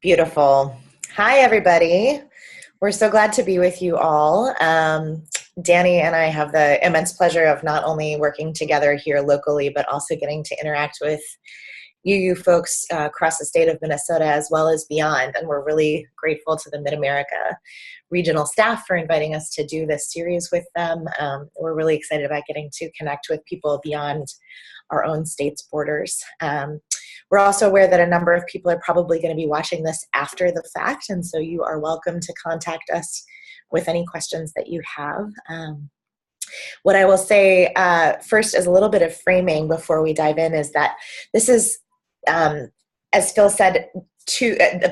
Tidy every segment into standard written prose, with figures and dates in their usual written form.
Beautiful. Hi, everybody. We're so glad to be with you all. Danny and I have the immense pleasure of not only working together here locally, but also getting to interact with you folks across the state of Minnesota as well as beyond. And we're really grateful to the Mid-America regional staff for inviting us to do this series with them. We're really excited about getting to connect with people beyond our own state's borders. We're also aware that a number of people are probably going to be watching this after the fact, and so you are welcome to contact us with any questions that you have. What I will say first as a little bit of framing before we dive in is that this is, as Phil said,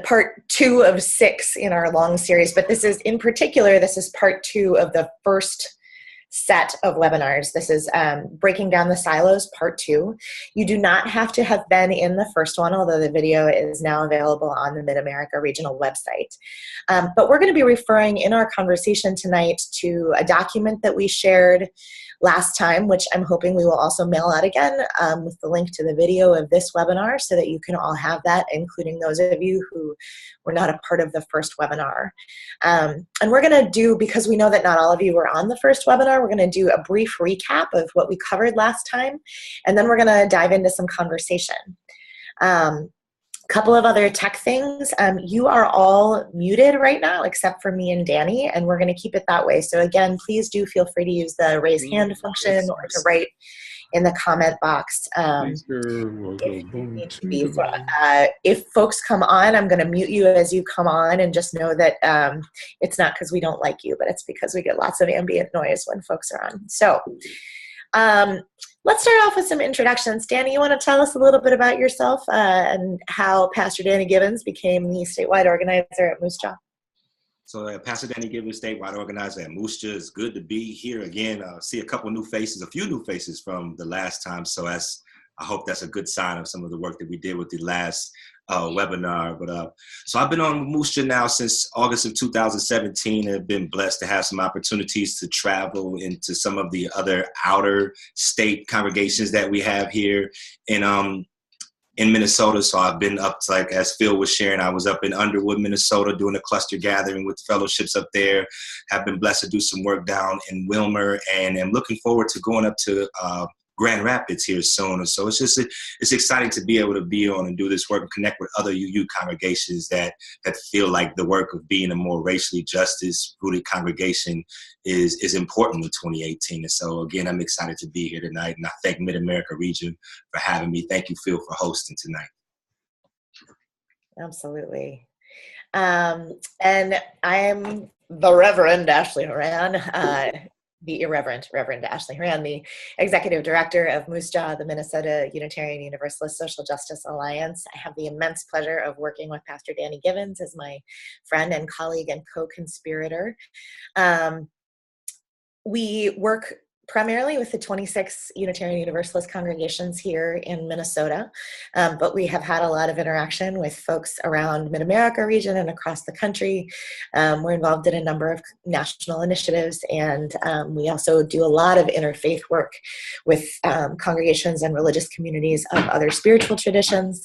part 2 of 6 in our long series, but this is, in particular, this is part 2 of the first set of webinars. This is Breaking Down the Silos, part 2. You do not have to have been in the first one, although the video is now available on the Mid-America Regional website. But we're going to be referring in our conversation tonight to a document that we shared last time, which I'm hoping we will also mail out again with the link to the video of this webinar so that you can all have that, including those of you who were not a part of the first webinar. And we're going to do, because we know that not all of you were on the first webinar, we're going to do a brief recap of what we covered last time, and then we're going to dive into some conversation. Couple of other tech things. You are all muted right now except for me and Danny, and we're going to keep it that way. So again, please do feel free to use the raise hand function or to write in the comment box if you need to be. So, if folks come on, I'm going to mute you as you come on, and just know that it's not because we don't like you, but it's because we get lots of ambient noise when folks are on. So let's start off with some introductions. Danny, you want to tell us a little bit about yourself and how Pastor Danny Gibbons became the statewide organizer at Moose Jaw? So Pastor Danny Gibbons, statewide organizer at Moose Jaw. It's good to be here again. See a couple new faces, a few new faces from the last time. So I hope that's a good sign of some of the work that we did with the last webinar. But so I've been on Moose Jaw now since August of 2017, and have been blessed to have some opportunities to travel into some of the other outer state congregations that we have here in Minnesota. So I've been up to, like as Phil was sharing, I was up in Underwood, Minnesota, doing a cluster gathering with fellowships up there. Have been blessed to do some work down in Wilmer, and am looking forward to going up to Grand Rapids here soon. So it's exciting to be able to be on and do this work and connect with other UU congregations that feel like the work of being a more racially justice rooted congregation is important in 2018. And so again, I'm excited to be here tonight, and I thank Mid-America Region for having me. Thank you, Phil, for hosting tonight. Absolutely. And I am the Reverend Ashley Horan, the irreverent Reverend Ashley Horan, the Executive Director of Moose Jaw, the Minnesota Unitarian Universalist Social Justice Alliance. I have the immense pleasure of working with Pastor Danny Gibbons as my friend and colleague and co-conspirator. We work primarily with the 26 Unitarian Universalist congregations here in Minnesota, but we have had a lot of interaction with folks around Mid-America region and across the country. We're involved in a number of national initiatives, and we also do a lot of interfaith work with congregations and religious communities of other spiritual traditions.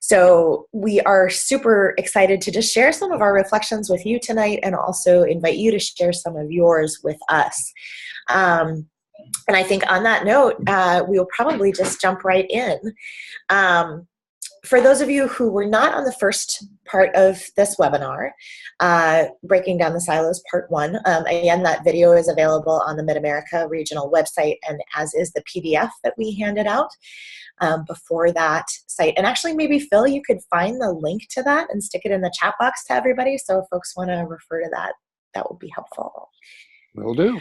So we are super excited to just share some of our reflections with you tonight, and also invite you to share some of yours with us. And I think on that note, we'll probably just jump right in. For those of you who were not on the first part of this webinar, Breaking Down the Silos, part 1, again, that video is available on the Mid-America Regional website, and as is the PDF that we handed out before that site. And actually, maybe, Phil, you could find the link to that and stick it in the chat box to everybody, so if folks want to refer to that, that would be helpful. Will do.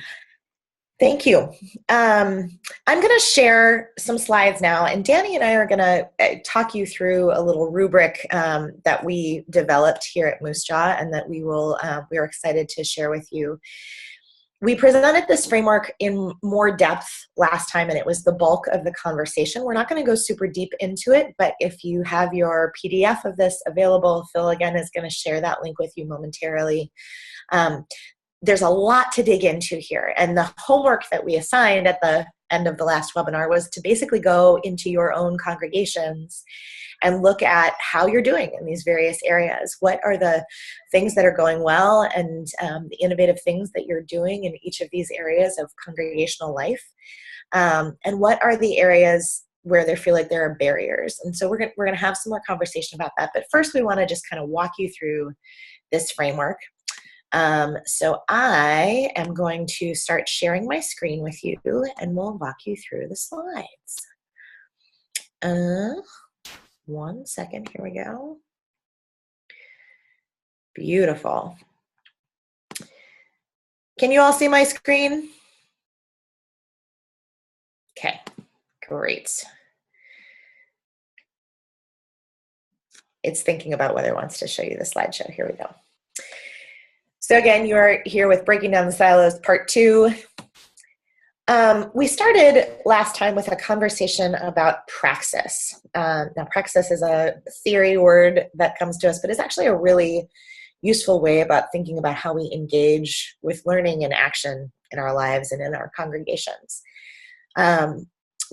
Thank you. I'm going to share some slides now, and Danny and I are going to talk you through a little rubric that we developed here at Moose Jaw, and that we are excited to share with you. We presented this framework in more depth last time, and it was the bulk of the conversation. We're not going to go super deep into it, but if you have your PDF of this available, Phil again is going to share that link with you momentarily. There's a lot to dig into here, and the homework that we assigned at end of the last webinar was to basically go into your own congregations and look at how you're doing in these various areas. What are the things that are going well, and the innovative things that you're doing in each of these areas of congregational life? And what are the areas where they feel like there are barriers? And so we're gonna have some more conversation about that. But first, we want to just kind of walk you through this framework. So I am going to start sharing my screen with you, and we'll walk you through the slides. 1 second, here we go. Beautiful. Can you all see my screen? Okay, great. It's thinking about whether it wants to show you the slideshow. Here we go. So again, you're here with Breaking Down the Silos, part 2. We started last time with a conversation about praxis. Now, praxis is a theory word that comes to us, but it's actually a really useful way about thinking about how we engage with learning and action in our lives and in our congregations.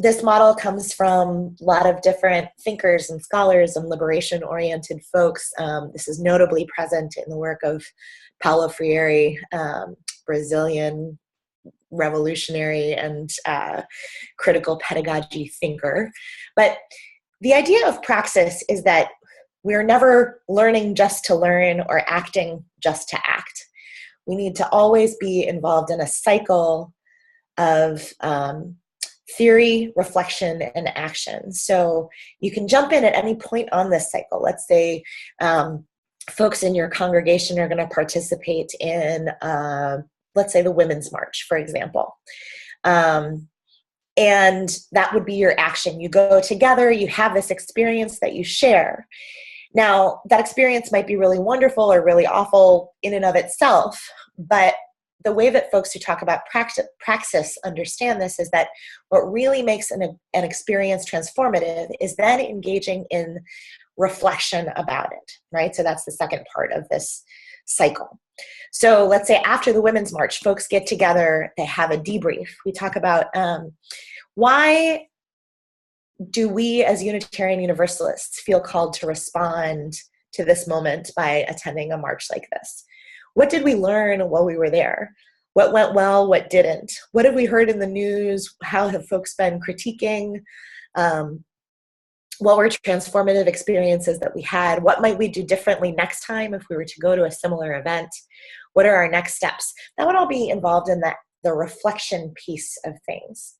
This model comes from a lot of different thinkers and scholars and liberation-oriented folks. This is notably present in the work of Paulo Freire, Brazilian revolutionary and critical pedagogy thinker. But the idea of praxis is that we're never learning just to learn or acting just to act. We need to always be involved in a cycle of theory, reflection, and action. So you can jump in at any point on this cycle. Let's say folks in your congregation are going to participate in let's say the Women's March, for example. And that would be your action. You go together, you have this experience that you share. Now, that experience might be really wonderful or really awful in and of itself, but the way that folks who talk about praxis understand this is that what really makes an experience transformative is then engaging in reflection about it, right? So that's the second part of this cycle. So let's say after the Women's March, folks get together, they have a debrief. We talk about why do we as Unitarian Universalists feel called to respond to this moment by attending a march like this? What did we learn while we were there? What went well, what didn't? What have we heard in the news? How have folks been critiquing? What were transformative experiences that we had? What might we do differently next time if we were to go to a similar event? What are our next steps? That would all be involved in the reflection piece of things.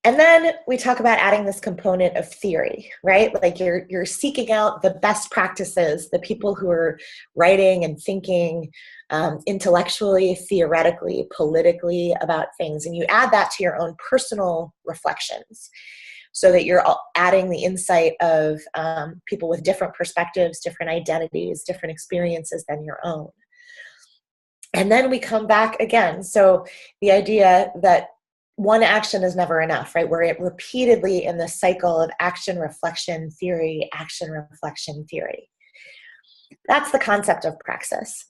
And then we talk about adding this component of theory, right? Like you're seeking out the best practices, the people who are writing and thinking intellectually, theoretically, politically about things, and you add that to your own personal reflections, so that you're adding the insight of people with different perspectives, different identities, different experiences than your own. And then we come back again. So the idea that one action is never enough, right? We're repeatedly in the cycle of action, reflection, theory, action, reflection, theory. That's the concept of praxis.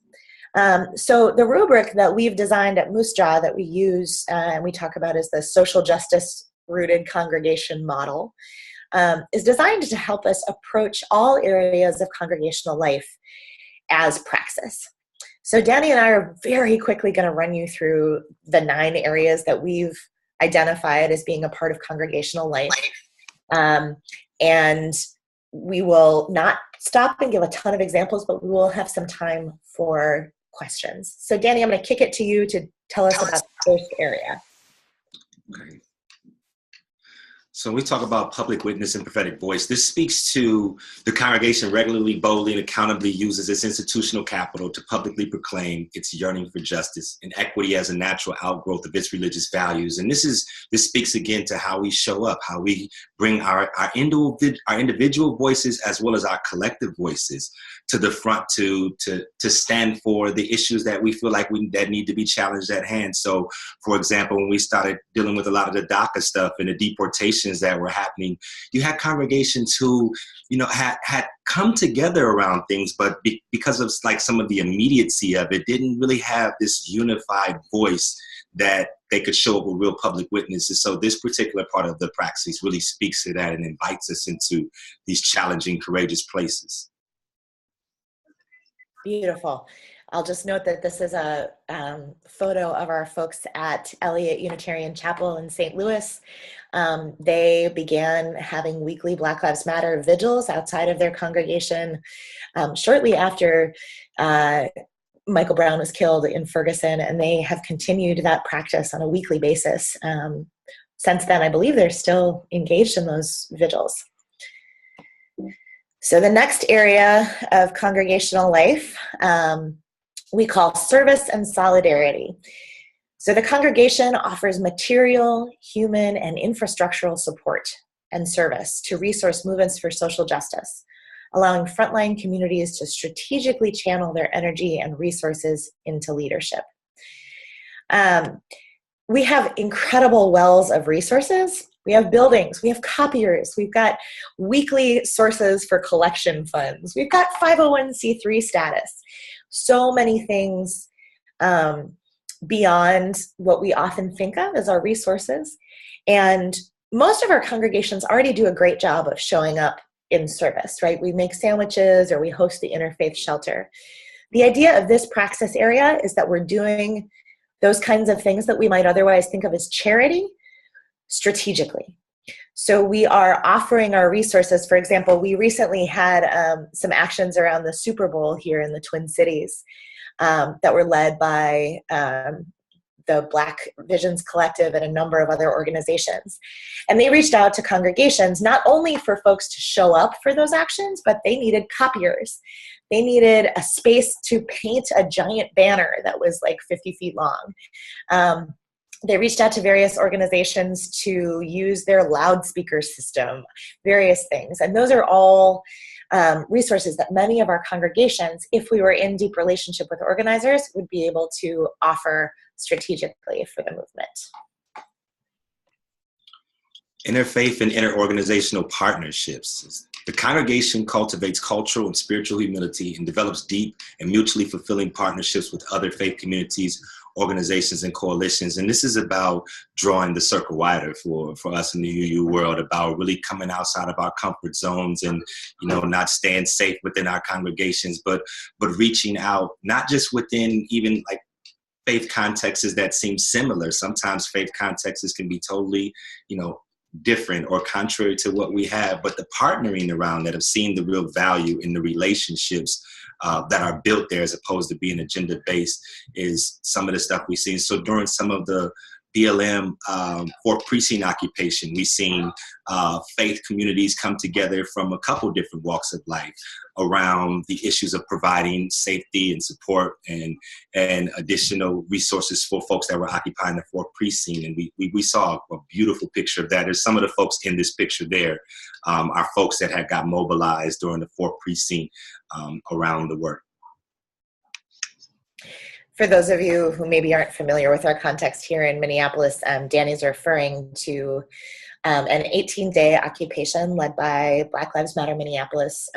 So the rubric that we've designed at Moose Jaw that we use and we talk about is the social justice rooted congregation model, is designed to help us approach all areas of congregational life as praxis. So Danny and I are very quickly going to run you through the 9 areas that we've identified as being a part of congregational life. And we will not stop and give a ton of examples, but we will have some time for questions. So Danny, I'm going to kick it to you to tell us about the first area. Okay. So when we talk about public witness and prophetic voice, this speaks to the congregation regularly, boldly, and accountably uses its institutional capital to publicly proclaim its yearning for justice and equity as a natural outgrowth of its religious values. And this speaks again to how we show up, how we bring our individual voices as well as our collective voices to the front to stand for the issues that we feel like that need to be challenged at hand. So, for example, when we started dealing with a lot of the DACA stuff and the deportations that were happening, you had congregations who, had come together around things, but because of like some of the immediacy of it, didn't really have this unified voice that they could show up with real public witnesses. So this particular part of the praxis really speaks to that and invites us into these challenging, courageous places. Beautiful. I'll just note that this is a photo of our folks at Elliott Unitarian Chapel in St. Louis. They began having weekly Black Lives Matter vigils outside of their congregation shortly after Michael Brown was killed in Ferguson, and they have continued that practice on a weekly basis. Since then, I believe they're still engaged in those vigils. So the next area of congregational life we call service and solidarity. So the congregation offers material, human, and infrastructural support and service to resource movements for social justice, allowing frontline communities to strategically channel their energy and resources into leadership. We have incredible wells of resources. We have buildings, we have copiers, we've got weekly sources for collection funds, we've got 501c3 status. So many things beyond what we often think of as our resources. And most of our congregations already do a great job of showing up in service, right? We make sandwiches or we host the interfaith shelter. The idea of this praxis area is that we're doing those kinds of things that we might otherwise think of as charity strategically. So we are offering our resources. For example, we recently had some actions around the Super Bowl here in the Twin Cities that were led by the Black Visions Collective and a number of other organizations. And they reached out to congregations, not only for folks to show up for those actions, but they needed copiers. They needed a space to paint a giant banner that was like 50 feet long. They reached out to various organizations to use their loudspeaker system, various things. And those are all resources that many of our congregations, if we were in deep relationship with organizers, would be able to offer strategically for the movement. Interfaith and interorganizational partnerships. The congregation cultivates cultural and spiritual humility and develops deep and mutually fulfilling partnerships with other faith communities, organizations, and coalitions. And this is about drawing the circle wider for us in the UU world, about really coming outside of our comfort zones and, not staying safe within our congregations, but reaching out, not just within even like faith contexts that seem similar. Sometimes faith contexts can be totally, different or contrary to what we have, but the partnering around that have seen the real value in the relationships that are built there as opposed to being agenda-based is some of the stuff we've seen. So during some of the BLM for precinct occupation, we've seen faith communities come together from a couple different walks of life around the issues of providing safety and support and additional resources for folks that were occupying the fourth precinct. And we saw a beautiful picture of that. There's some of the folks in this picture there are folks that had got mobilized during the fourth precinct around the work. For those of you who maybe aren't familiar with our context here in Minneapolis, Danny's referring to an 18-day occupation led by Black Lives Matter Minneapolis,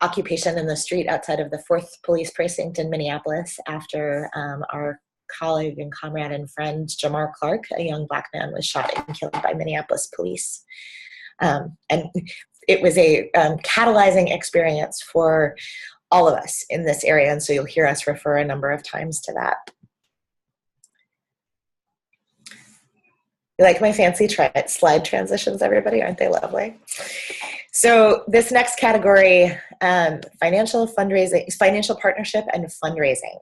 occupation in the street outside of the 4th Police Precinct in Minneapolis after our colleague and comrade and friend Jamar Clark, a young Black man, was shot and killed by Minneapolis police. And it was a catalyzing experience for all of us in this area, and so you'll hear us refer a number of times to that. You like my fancy slide transitions, everybody? Aren't they lovely? So this next category, financial partnership and fundraising.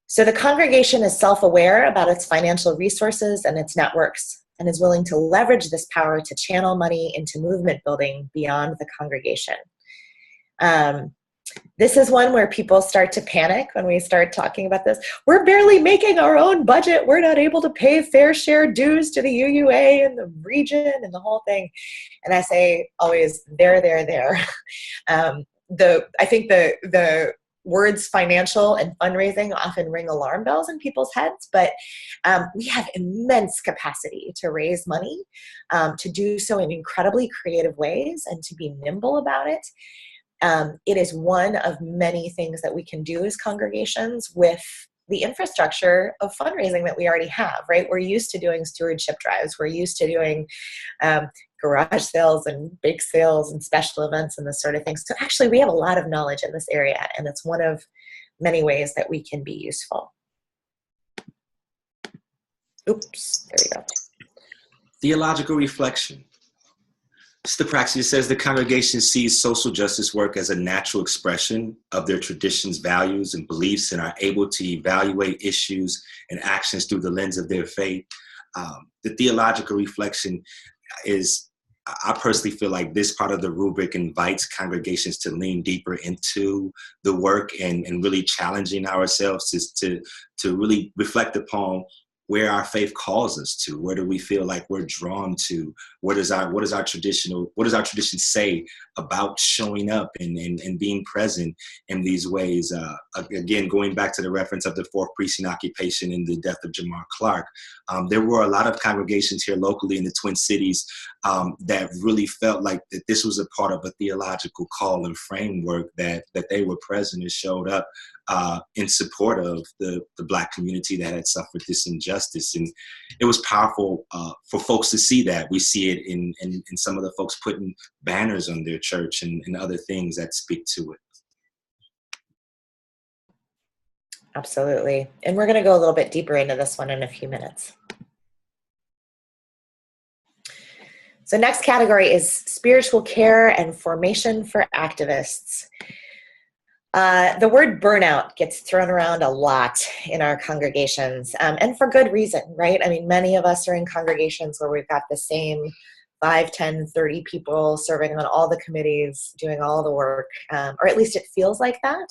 So the congregation is self-aware about its financial resources and its networks, and is willing to leverage this power to channel money into movement building beyond the congregation. This is one where people start to panic when we start talking about this. We're barely making our own budget. We're not able to pay fair share dues to the UUA and the region and the whole thing. And I say always, there. I think the words financial and fundraising often ring alarm bells in people's heads, but we have immense capacity to raise money, to do so in incredibly creative ways and to be nimble about it. It is one of many things that we can do as congregations with the infrastructure of fundraising that we already have, right? We're used to doing stewardship drives. We're used to doing garage sales and bake sales and special events and this sort of thing. So actually, we have a lot of knowledge in this area, and it's one of many ways that we can be useful. Oops, there we go. Theological reflection. The praxis says the congregation sees social justice work as a natural expression of their traditions, values, and beliefs, and are able to evaluate issues and actions through the lens of their faith. The theological reflection is, I personally feel like this part of the rubric invites congregations to lean deeper into the work and really challenging ourselves to really reflect upon where our faith calls us to. Where do we feel like we're drawn to? What does our tradition say about showing up and being present in these ways? Again, going back to the reference of the 4th precinct occupation and the death of Jamar Clark, there were a lot of congregations here locally in the Twin Cities that really felt like that this was a part of a theological call and framework that they were present and showed up in support of the Black community that had suffered this injustice. And it was powerful for folks to see that. We see it in some of the folks putting banners on their church and other things that speak to it. Absolutely. And we're going to go a little bit deeper into this one in a few minutes. So next category is spiritual care and formation for activists. The word burnout gets thrown around a lot in our congregations, and for good reason, right? I mean, many of us are in congregations where we've got the same 5, 10, 30 people serving on all the committees, doing all the work, or at least it feels like that.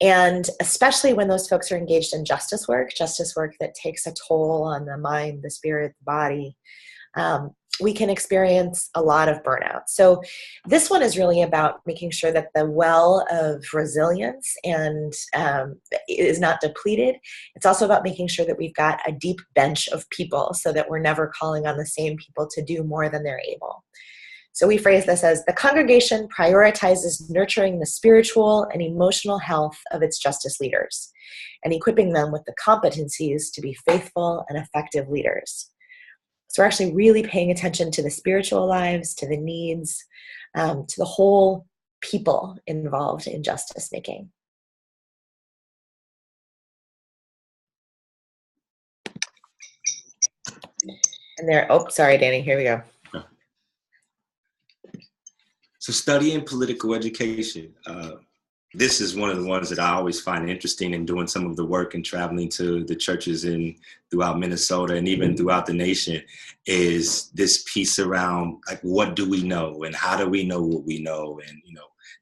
And especially when those folks are engaged in justice work that takes a toll on the mind, the spirit, the body, we can experience a lot of burnout. So this one is really about making sure that the well of resilience and is not depleted. It's also about making sure that we've got a deep bench of people so that we're never calling on the same people to do more than they're able. So we phrase this as the congregation prioritizes nurturing the spiritual and emotional health of its justice leaders and equipping them with the competencies to be faithful and effective leaders. So we're actually really paying attention to the spiritual lives, to the needs, to the whole people involved in justice making. And there, oh, sorry, Danny, here we go. So studying political education. This is one of the ones that I always find interesting in doing some of the work and traveling to the churches throughout Minnesota and even throughout the nation, is this piece around like, what do we know and how do we know what we know? And,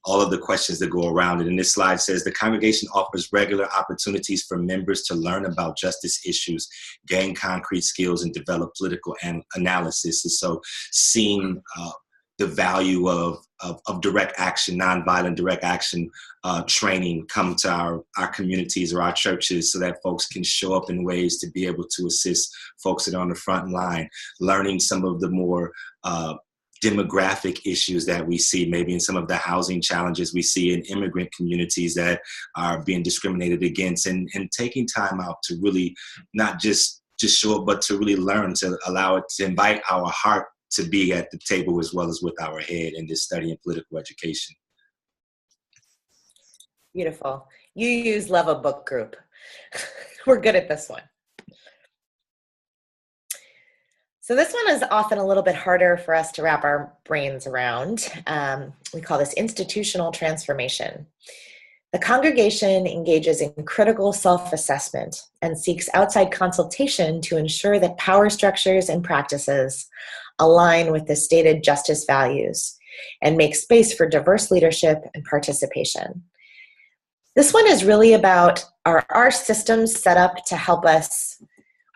all of the questions that go around it. And this slide says the congregation offers regular opportunities for members to learn about justice issues, gain concrete skills, and develop political analysis. And so seeing the value of direct action, nonviolent direct action training come to our communities or our churches so that folks can show up in ways to be able to assist folks that are on the front line, learning some of the more demographic issues that we see, maybe in some of the housing challenges we see in immigrant communities that are being discriminated against, and taking time out to really not just show up, but to really learn, to allow it, to invite our heart to be at the table as well as with our head in this study in political education. Beautiful. You use Love a Book Group. We're good at this one. So this one is often a little bit harder for us to wrap our brains around. We call this institutional transformation. The congregation engages in critical self-assessment and seeks outside consultation to ensure that power structures and practices align with the stated justice values and make space for diverse leadership and participation. This one is really about our systems set up to help us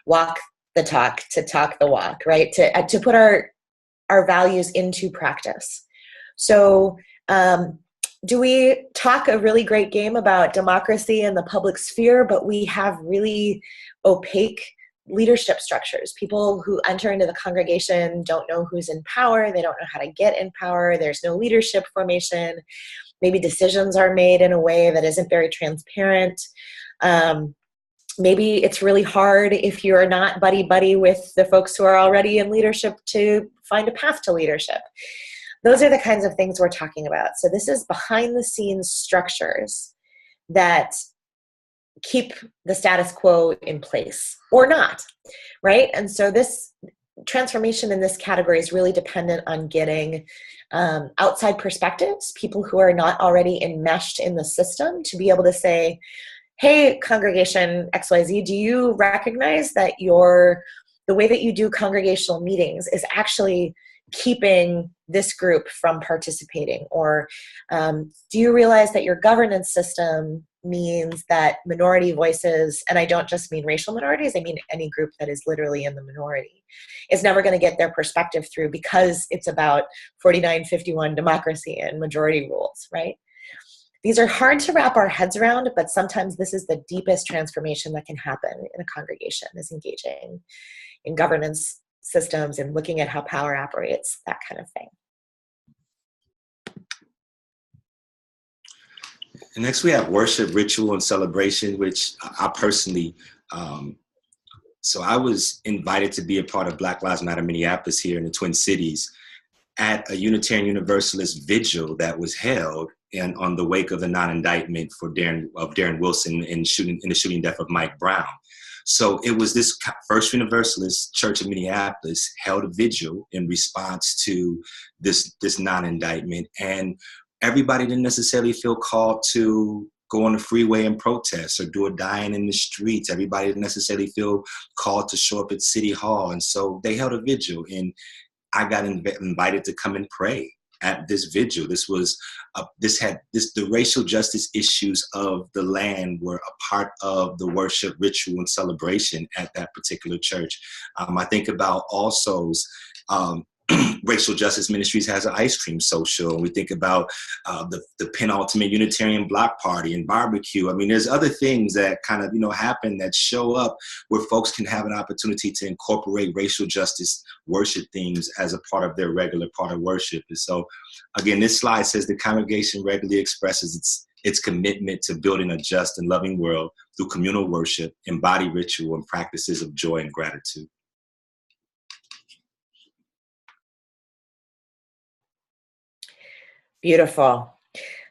walk the talk, to talk the walk, right? To put our values into practice. So do we talk a really great game about democracy and the public sphere, but we have really opaque leadership structures? People who enter into the congregation don't know who's in power. They don't know how to get in power. There's no leadership formation. Maybe decisions are made in a way that isn't very transparent. Maybe it's really hard if you're not buddy-buddy with the folks who are already in leadership to find a path to leadership. Those are the kinds of things we're talking about. So this is behind-the-scenes structures that keep the status quo in place or not, right? And so this transformation in this category is really dependent on getting outside perspectives, people who are not already enmeshed in the system, to be able to say, hey, congregation XYZ, do you recognize that the way that you do congregational meetings is actually keeping this group from participating? Or do you realize that your governance system means that minority voices, and I don't just mean racial minorities, I mean any group that is literally in the minority, is never going to get their perspective through because it's about 49-51 democracy and majority rules, right? These are hard to wrap our heads around, but sometimes this is the deepest transformation that can happen in a congregation, is engaging in governance systems and looking at how power operates, that kind of thing. And next we have worship, ritual, and celebration, which I personally, so I was invited to be a part of Black Lives Matter Minneapolis here in the Twin Cities at a Unitarian Universalist vigil that was held on the wake of the non-indictment for Darren Wilson in the shooting death of Mike Brown. So it was this First Universalist Church of Minneapolis held a vigil in response to this non-indictment, and everybody didn't necessarily feel called to go on the freeway and protest or do a dying in the streets. Everybody didn't necessarily feel called to show up at City Hall, and so they held a vigil, and I got invited to come and pray at this vigil. The racial justice issues of the land were a part of the worship, ritual, and celebration at that particular church. I think about ALSO's Racial Justice Ministries has an ice cream social, and we think about the penultimate Unitarian Block Party and barbecue. I mean, there's other things that kind of happen that show up where folks can have an opportunity to incorporate racial justice worship themes as a part of their regular part of worship. And so, again, this slide says the congregation regularly expresses its commitment to building a just and loving world through communal worship, embodied ritual, and practices of joy and gratitude. Beautiful.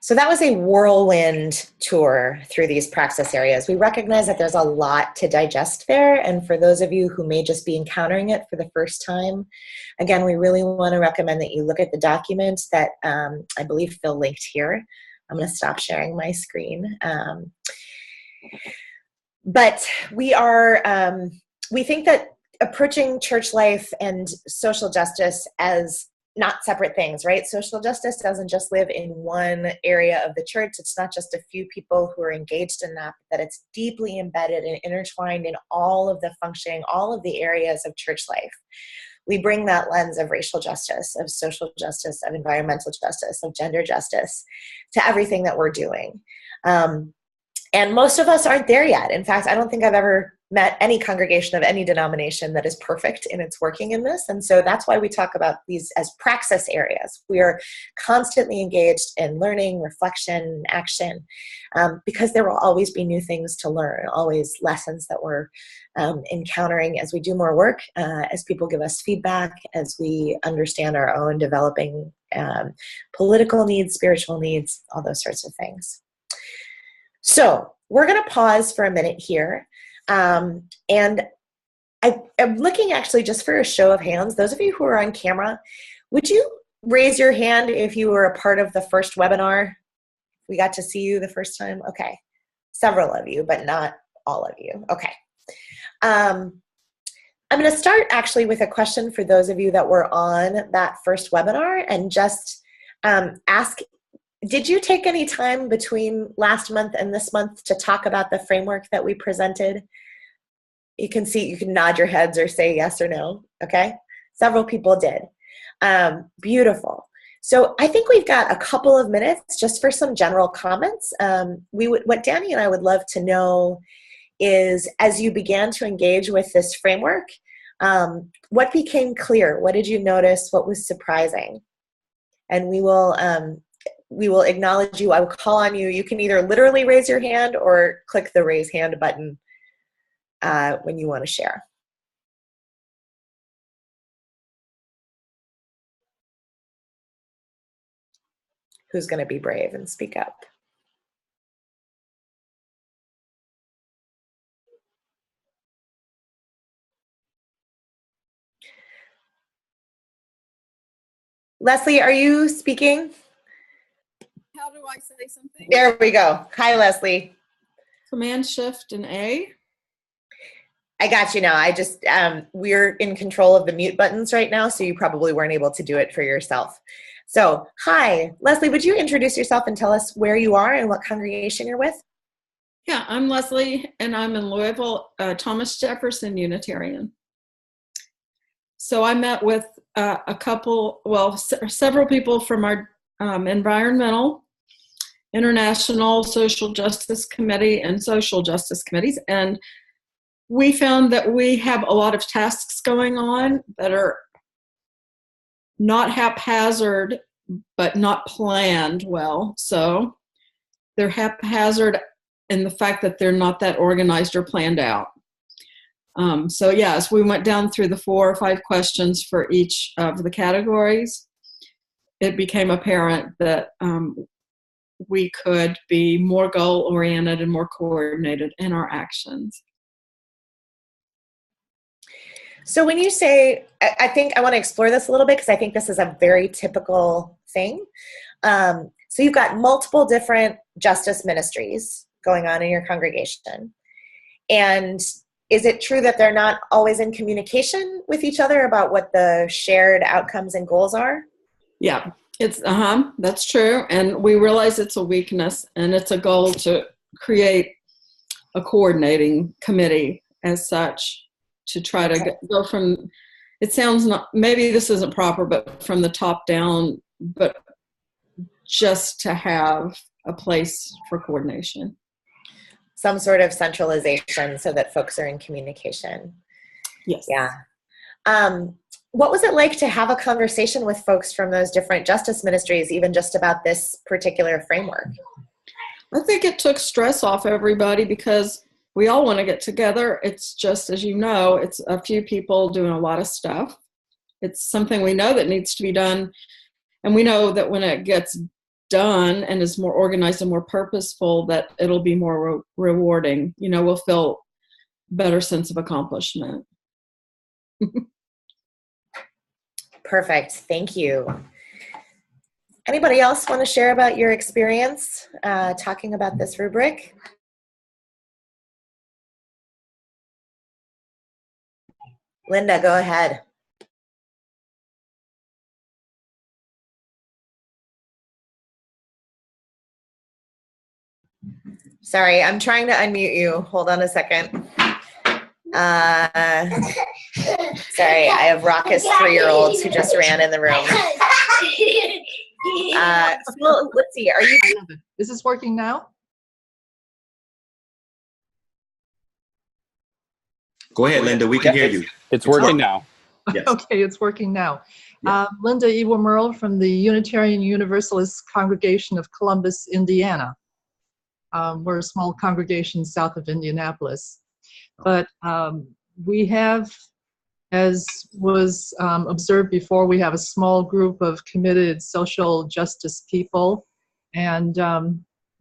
So that was a whirlwind tour through these praxis areas. We recognize that there's a lot to digest there, and for those of you who may just be encountering it for the first time, again, we really want to recommend that you look at the document that I believe Phil linked here. I'm going to stop sharing my screen. But we think that approaching church life and social justice as not separate things, right? Social justice doesn't just live in one area of the church. It's not just a few people who are engaged in that, but that it's deeply embedded and intertwined in all of the functioning, all of the areas of church life. We bring that lens of racial justice, of social justice, of environmental justice, of gender justice to everything that we're doing. And most of us aren't there yet. In fact, I don't think I've ever met any congregation of any denomination that is perfect in its working in this. And so that's why we talk about these as praxis areas. We are constantly engaged in learning, reflection, action, because there will always be new things to learn, always lessons that we're encountering as we do more work, as people give us feedback, as we understand our own developing political needs, spiritual needs, all those sorts of things. So we're going to pause for a minute here. And I'm looking actually just for a show of hands. Those of you who are on camera, would you raise your hand if you were a part of the first webinar? We got to see you the first time? Okay. Several of you, but not all of you. Okay. I'm going to start actually with a question for those of you that were on that first webinar and just ask, did you take any time between last month and this month to talk about the framework that we presented? You can see, you can nod your heads or say yes or no, okay? Several people did. Beautiful. So I think we've got a couple of minutes just for some general comments. What Danny and I would love to know is, as you began to engage with this framework, what became clear? What did you notice? What was surprising? And we will we will acknowledge you. I will call on you. You can either literally raise your hand or click the raise hand button when you want to share. Who's going to be brave and speak up? Leslie, are you speaking? How do I say something? There we go. Hi, Leslie. Command Shift and A. I got you now. I just, we're in control of the mute buttons right now, so you probably weren't able to do it for yourself. So, hi, Leslie, would you introduce yourself and tell us where you are and what congregation you're with? Yeah, I'm Leslie, and I'm in Louisville, Thomas Jefferson Unitarian. So I met with a couple, well, several people from our environmental, international, social justice committee, and social justice committees, and we found that we have a lot of tasks going on that are not haphazard, but not planned well. So they're haphazard in the fact that they're not that organized or planned out. So yes, we went down through the 4 or 5 questions for each of the categories. It became apparent that we could be more goal-oriented and more coordinated in our actions. So when you say, I think I want to explore this a little bit because I think this is a very typical thing. So you've got multiple different justice ministries going on in your congregation. And is it true that they're not always in communication with each other about what the shared outcomes and goals are? Yeah, it's that's true. And we realize it's a weakness, and it's a goal to create a coordinating committee as such to try to go from, it sounds not, maybe this isn't proper, but from the top down, but just to have a place for coordination. Some sort of centralization so that folks are in communication. Yes. Yeah. What was it like to have a conversation with folks from those different justice ministries, even just about this particular framework? I think it took stress off everybody because we all want to get together. It's just, as you know, it's a few people doing a lot of stuff. It's something we know that needs to be done. And we know that when it gets done and is more organized and more purposeful, that it'll be more rewarding. You know, we'll feel better sense of accomplishment. Perfect. Thank you. Anybody else want to share about your experience talking about this rubric? Linda, go ahead. Sorry, I'm trying to unmute you. Hold on a second. Sorry, I have raucous 3-year-olds who just ran in the room. Well, let's see. Are you? Is this working now? Go ahead, Linda. We can hear you. It's working now. Yes. Okay, it's working now. Yeah. Linda Ewa Merle from the Unitarian Universalist Congregation of Columbus, Indiana. We're a small congregation south of Indianapolis. But we have, as was observed before, we have a small group of committed social justice people. And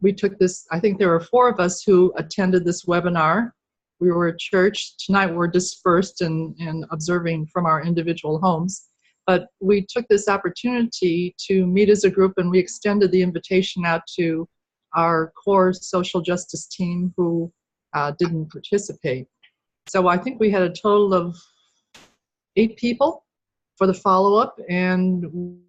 we took this, I think there were 4 of us who attended this webinar. We were at church. Tonight we're dispersed and observing from our individual homes. But we took this opportunity to meet as a group, and we extended the invitation out to our core social justice team who didn't participate. So I think we had a total of 8 people for the follow-up, and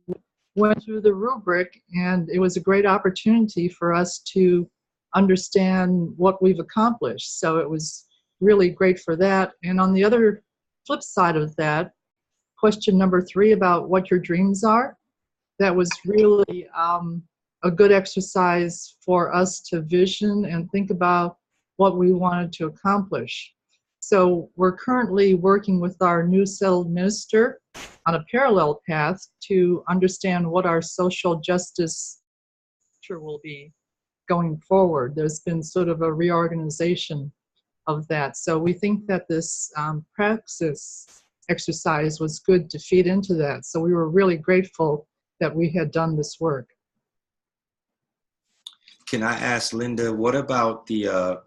went through the rubric, and it was a great opportunity for us to understand what we've accomplished. So it was really great for that. And on the other flip side of that, question number 3 about what your dreams are, that was really a good exercise for us to vision and think about what we wanted to accomplish. So we're currently working with our new settled minister on a parallel path to understand what our social justice structure will be going forward. There's been sort of a reorganization of that. So we think that this praxis exercise was good to feed into that. So we were really grateful that we had done this work. Can I ask Linda, what about the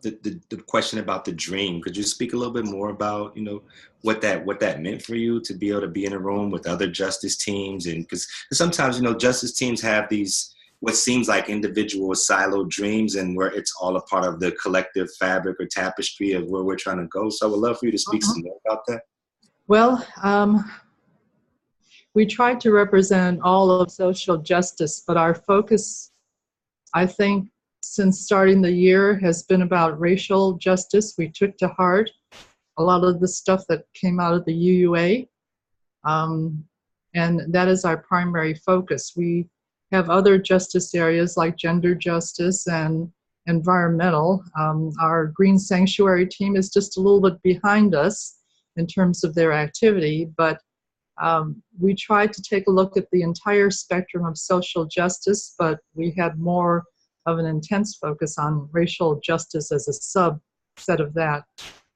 question about the dream? Could you speak a little bit more about, you know, what that meant for you to be able to be in a room with other justice teams? And because sometimes, you know, justice teams have these what seems like individual siloed dreams, and where it's all a part of the collective fabric or tapestry of where we're trying to go. So I would love for you to speak some more about that. Well, we tried to represent all of social justice, but our focus, I think, since starting the year has been about racial justice. We took to heart a lot of the stuff that came out of the UUA, and that is our primary focus. We have other justice areas like gender justice and environmental. Our Green Sanctuary team is just a little bit behind us in terms of their activity, but we tried to take a look at the entire spectrum of social justice, but we had more of an intense focus on racial justice as a subset of that.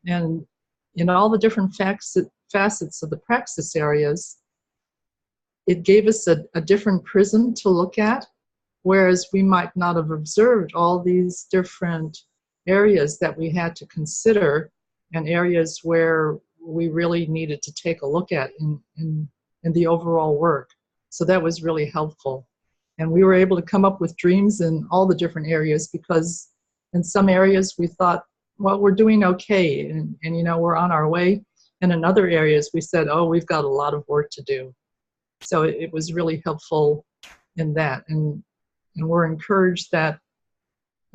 And in all the different facets of the praxis areas, it gave us a different prism to look at, whereas we might not have observed all these different areas that we had to consider and areas where we really needed to take a look at in the overall work. So that was really helpful. And we were able to come up with dreams in all the different areas, because in some areas we thought, well, we're doing okay, and you know, we're on our way. And in other areas we said, oh, we've got a lot of work to do. So it was really helpful in that. And we're encouraged that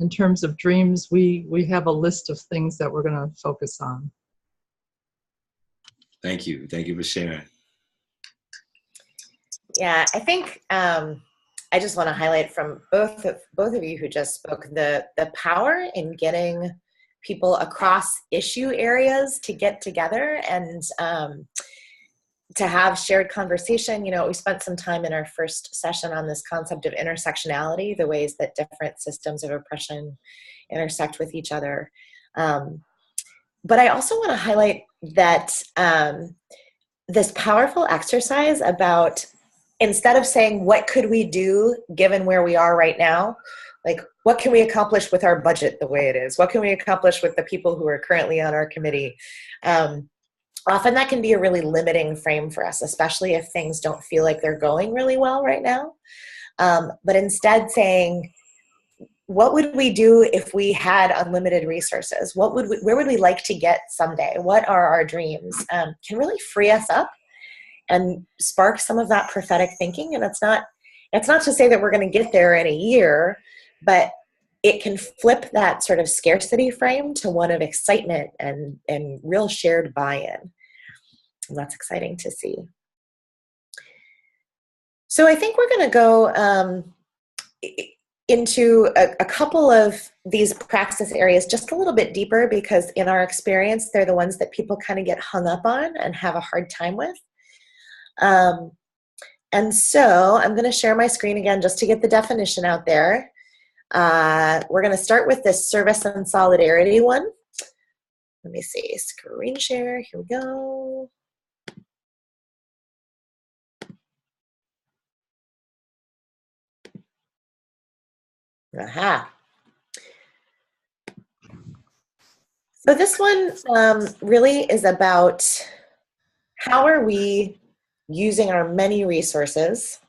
in terms of dreams, we have a list of things that we're going to focus on. Thank you. Thank you for sharing. Yeah, I think I just want to highlight from both of you who just spoke the power in getting people across issue areas to get together and to have shared conversation. You know, we spent some time in our first session on this concept of intersectionality, the ways that different systems of oppression intersect with each other. But I also want to highlight that this powerful exercise about, instead of saying, what could we do given where we are right now? Like, what can we accomplish with our budget the way it is? What can we accomplish with the people who are currently on our committee? Often that can be a really limiting frame for us, especially if things don't feel like they're going really well right now. But instead saying, what would we do if we had unlimited resources? Where would we like to get someday? What are our dreams? Can really free us up and spark some of that prophetic thinking. And it's not to say that we're going to get there in a year, but it can flip that sort of scarcity frame to one of excitement and real shared buy-in. And that's exciting to see. So I think we're going to go into a couple of these praxis areas just a little bit deeper, because in our experience, they're the ones that people kind of get hung up on and have a hard time with. And so I'm going to share my screen again just to get the definition out there. We're going to start with this service and solidarity one. Let me see, screen share, here we go. Aha. So this one really is about how are we using our many resources,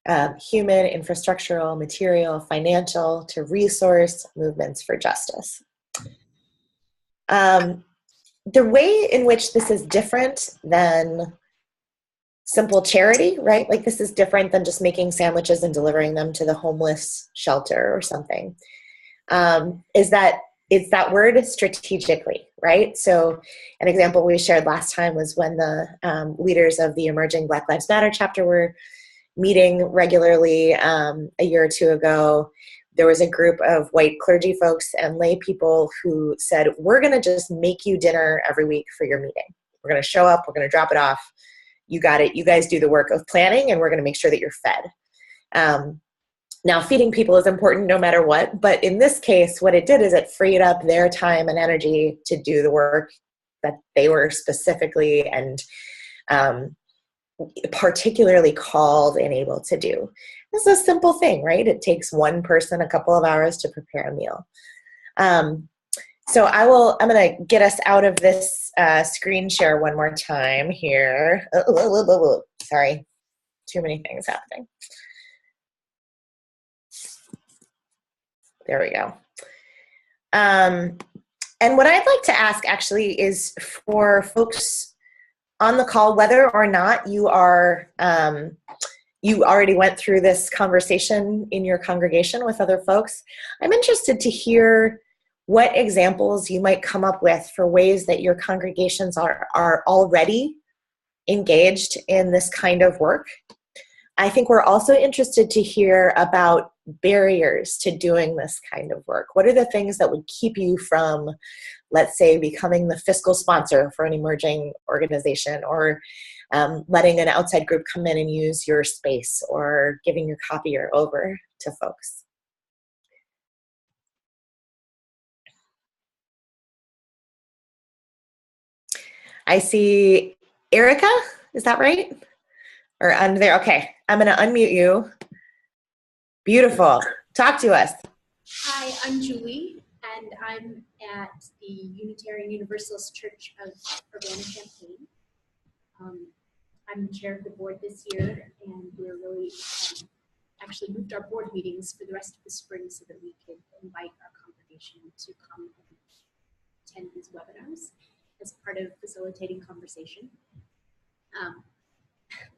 human, infrastructural, material, financial, to resource movements for justice. The way in which this is different than simple charity, right? Like, this is different than just making sandwiches and delivering them to the homeless shelter or something, is that it's that word strategically, right? So an example we shared last time was when the leaders of the emerging Black Lives Matter chapter were meeting regularly a year or two ago. There was a group of white clergy folks and lay people who said, we're going to just make you dinner every week for your meeting. We're going to show up, we're going to drop it off. You got it. You guys do the work of planning, and we're going to make sure that you're fed. Now, feeding people is important no matter what, but in this case, what it did is it freed up their time and energy to do the work that they were specifically and particularly called and able to do. This is a simple thing, right? It takes one person a couple of hours to prepare a meal. So I'm going to get us out of this screen share one more time here. Sorry, too many things happening. There we go. And what I'd like to ask actually is for folks on the call, whether or not you are, you already went through this conversation in your congregation with other folks, I'm interested to hear what examples you might come up with for ways that your congregations are already engaged in this kind of work. I think we're also interested to hear about barriers to doing this kind of work. What are the things that would keep you from, let's say, becoming the fiscal sponsor for an emerging organization, or letting an outside group come in and use your space, or giving your copier over to folks? I see Erica, is that right? Or I'm there, okay. I'm gonna unmute you. Beautiful, talk to us. Hi, I'm Julie, and I'm at the Unitarian Universalist Church of Urbana-Champaign. I'm the chair of the board this year, and we're really actually moved our board meetings for the rest of the spring so that we could invite our congregation to come and attend these webinars as part of facilitating conversation.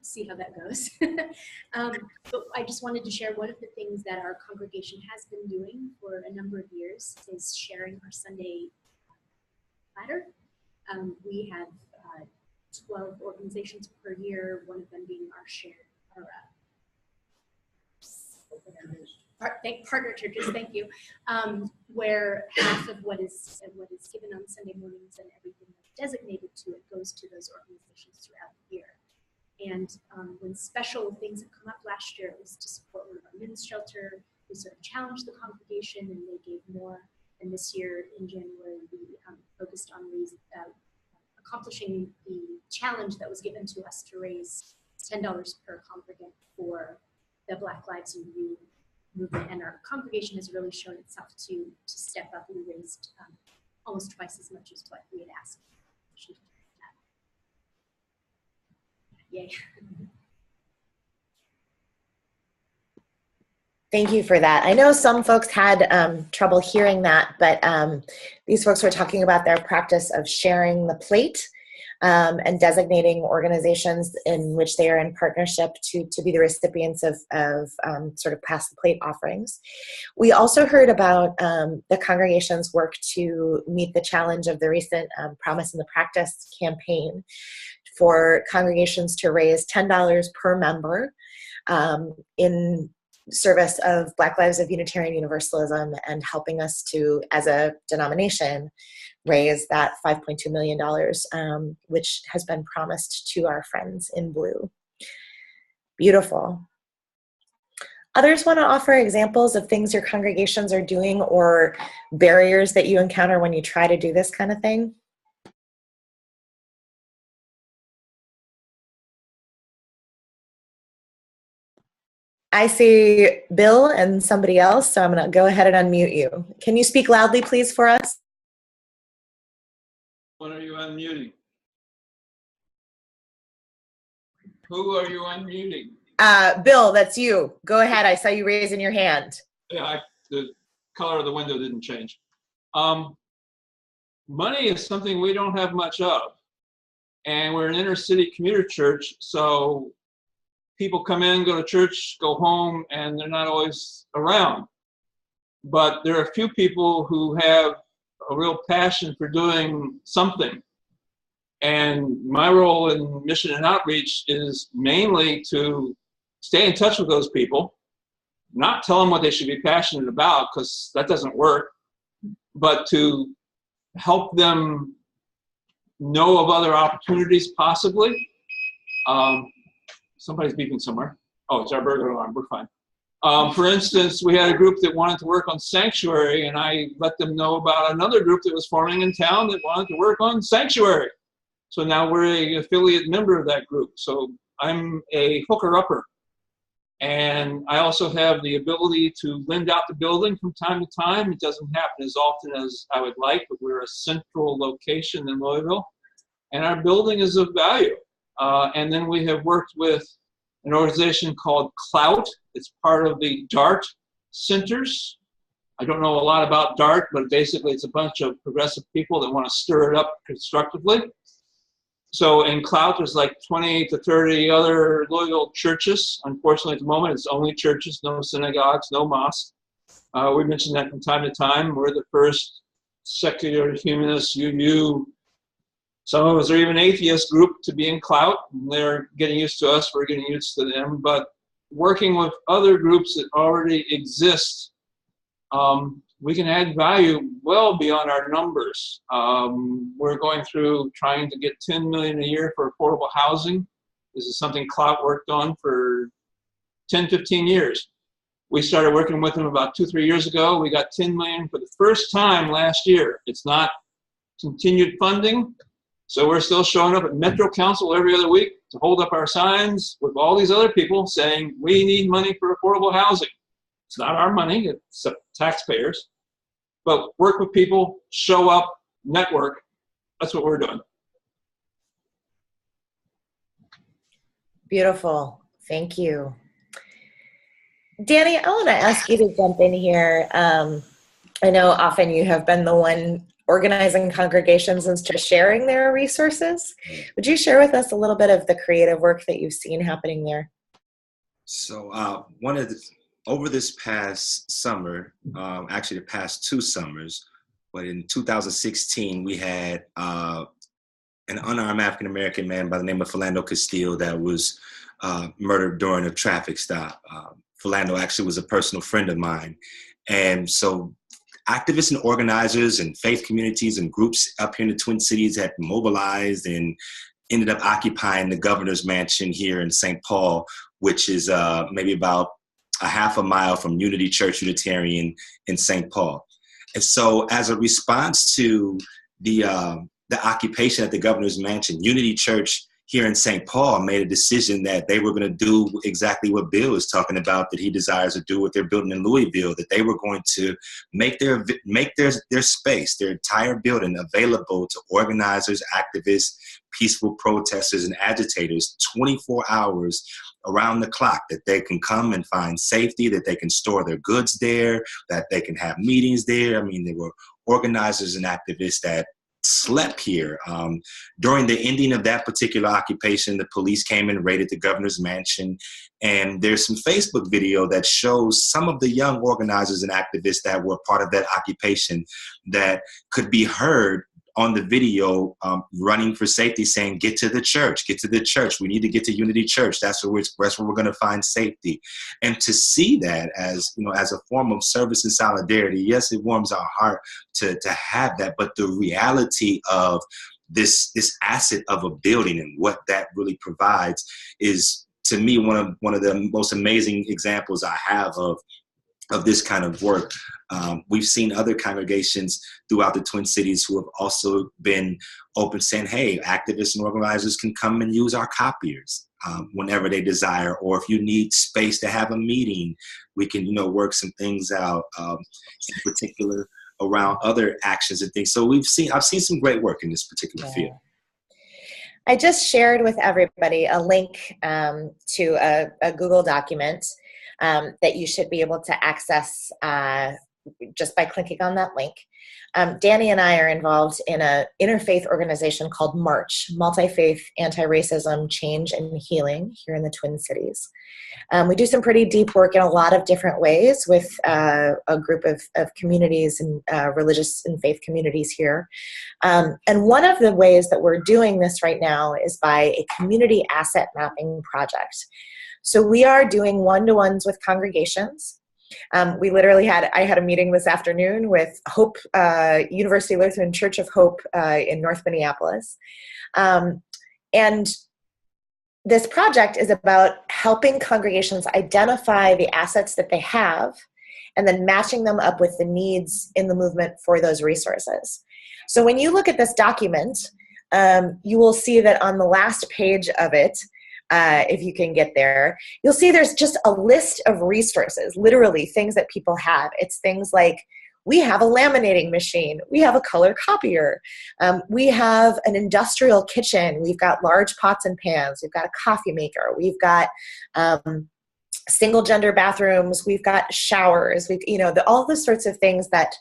See how that goes. But I just wanted to share one of the things that our congregation has been doing for a number of years is sharing our Sunday platter. We have 12 organizations per year, one of them being our partner churches, thank you, where half of what is given on Sunday mornings and everything that's designated to it goes to those organizations throughout the year. And when special things have come up, last year it was to support one of our men's shelter. We sort of challenged the congregation and they gave more. And this year in January, we focused on accomplishing the challenge that was given to us to raise $10 per congregant for the Black Lives in You movement. And our congregation has really shown itself to step up. We raised almost twice as much as what we had asked. Yay. Thank you for that. I know some folks had trouble hearing that, but these folks were talking about their practice of sharing the plate and designating organizations in which they are in partnership to be the recipients of sort of pass the plate offerings. We also heard about the congregation's work to meet the challenge of the recent Promise in the Practice campaign for congregations to raise $10 per member in service of Black Lives of Unitarian Universalism, and helping us to, as a denomination, raise that $5.2 million, which has been promised to our friends in blue. Beautiful. Others want to offer examples of things your congregations are doing or barriers that you encounter when you try to do this kind of thing? I see Bill and somebody else, so I'm going to go ahead and unmute you. Can you speak loudly, please, for us? What are you unmuting? Who are you unmuting? Bill, that's you. Go ahead. I saw you raising your hand. Yeah, the color of the window didn't change. Money is something we don't have much of. And we're an inner city commuter church, so people come in, go to church, go home, and they're not always around. But there are a few people who have a real passion for doing something. And my role in mission and outreach is mainly to stay in touch with those people, not tell them what they should be passionate about, because that doesn't work, but to help them know of other opportunities possibly. Somebody's beeping somewhere. Oh, it's our burglar alarm, we're fine. For instance, we had a group that wanted to work on sanctuary, and I let them know about another group that was forming in town that wanted to work on sanctuary. So now we're an affiliate member of that group. So I'm a hooker-upper. And I also have the ability to lend out the building from time to time. It doesn't happen as often as I would like, but we're a central location in Louisville. And our building is of value. And then we have worked with an organization called Clout. It's part of the DART centers. I don't know a lot about DART, but basically it's a bunch of progressive people that want to stir it up constructively. So in Clout, there's like 20 to 30 other Louisville churches. Unfortunately, at the moment, it's only churches, no synagogues, no mosques. We mention that from time to time. We're the first secular humanist UU. Some of us are even atheist group to be in Clout. They're getting used to us. We're getting used to them. But working with other groups that already exist, we can add value well beyond our numbers. We're going through trying to get $10 million a year for affordable housing. This is something Clout worked on for 10, 15 years. We started working with them about 2-3 years ago. We got $10 million for the first time last year. It's not continued funding. So we're still showing up at Metro Council every other week to hold up our signs with all these other people saying, we need money for affordable housing. It's not our money, it's taxpayers. But work with people, show up, network. That's what we're doing. Beautiful. Thank you. Danny, I want to ask you to jump in here. I know often you have been the one organizing congregations and just sharing their resources. Would you share with us a little bit of the creative work that you've seen happening there? So over this past summer, actually the past 2 summers, but in 2016, we had an unarmed African-American man by the name of Philando Castile that was murdered during a traffic stop. Philando actually was a personal friend of mine. And so activists and organizers and faith communities and groups up here in the Twin Cities had mobilized and ended up occupying the governor's mansion here in St. Paul, which is maybe about a half a mile from Unity Church Unitarian in St. Paul. And so as a response to the occupation at the governor's mansion, Unity Church here in St. Paul made a decision that they were going to do exactly what Bill is talking about, that he desires to do with their building in Louisville, that they were going to make their space, their entire building, available to organizers, activists, peaceful protesters, and agitators 24 hours around the clock, that they can come and find safety, that they can store their goods there, that they can have meetings there. I mean, there were organizers and activists that slept here. During the ending of that particular occupation, the police came and raided the governor's mansion. And there's some Facebook video that shows some of the young organizers and activists that were part of that occupation that could be heard on the video running for safety, saying, get to the church, get to the church. We need to get to Unity Church. That's where we're going to find safety. And to see that as, you know, as a form of service and solidarity, yes, it warms our heart to have that. But the reality of this asset of a building and what that really provides is, to me, one of the most amazing examples I have of this kind of work. We've seen other congregations throughout the Twin Cities who have also been open, saying, hey, activists and organizers can come and use our copiers whenever they desire, or if you need space to have a meeting, we can, you know, work some things out, in particular around other actions and things. So I've seen some great work in this particular field. I just shared with everybody a link to a Google document that you should be able to access just by clicking on that link. Danny and I are involved in an interfaith organization called MARCH, Multi-Faith Anti-Racism, Change and Healing, here in the Twin Cities. We do some pretty deep work in a lot of different ways with a group of communities and religious and faith communities here. And one of the ways that we're doing this right now is by a community asset mapping project. So we are doing one-to-ones with congregations. We literally I had a meeting this afternoon with Hope, University Lutheran Church of Hope in North Minneapolis. And this project is about helping congregations identify the assets that they have and then matching them up with the needs in the movement for those resources. So when you look at this document, you will see that on the last page of it, if you can get there, you'll see there's just a list of resources, literally things that people have. It's things like, we have a laminating machine, we have a color copier, we have an industrial kitchen, we've got large pots and pans, we've got a coffee maker, we've got single gender bathrooms, we've got showers, all the sorts of things that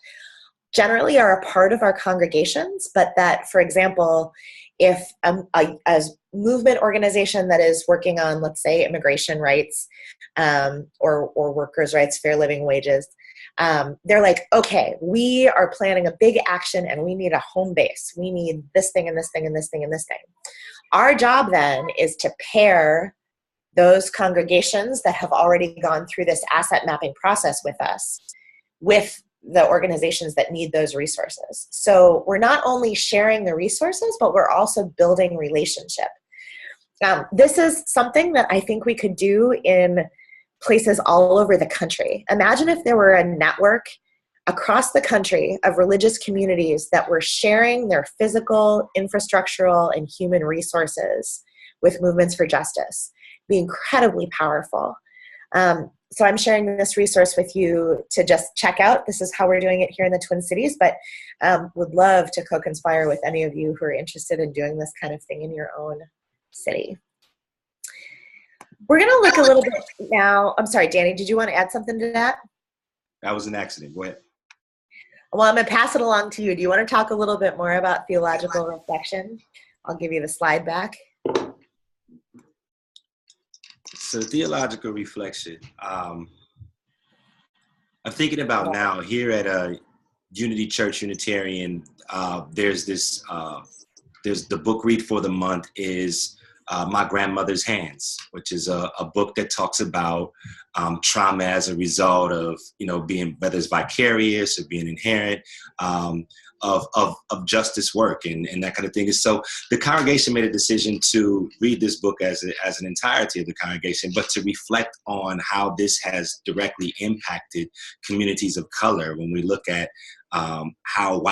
generally are a part of our congregations, but that, for example, if a movement organization that is working on, let's say, immigration rights or workers' rights, fair living wages, they're like, okay, we are planning a big action and we need a home base. We need this thing and this thing and this thing and this thing. Our job then is to pair those congregations that have already gone through this asset mapping process with us with the organizations that need those resources. So we're not only sharing the resources, but we're also building relationship. This is something that I think we could do in places all over the country. Imagine if there were a network across the country of religious communities that were sharing their physical, infrastructural, and human resources with movements for justice. It'd be incredibly powerful. So I'm sharing this resource with you to just check out. This is how we're doing it here in the Twin Cities, but would love to co-conspire with any of you who are interested in doing this kind of thing in your own city. We're going to look a little bit now. I'm sorry, Danny, did you want to add something to that? That was an accident. Go ahead. Well, I'm going to pass it along to you. Do you want to talk a little bit more about theological reflection? I'll give you the slide back. So theological reflection. I'm thinking about now here at Unity Church Unitarian, there's this, there's the book read for the month is My Grandmother's Hands, which is a book that talks about trauma as a result of, being, whether it's vicarious or being inherent, of justice work and that kind of thing. And so the congregation made a decision to read this book as an entirety of the congregation, but to reflect on how this has directly impacted communities of color. When we look at how,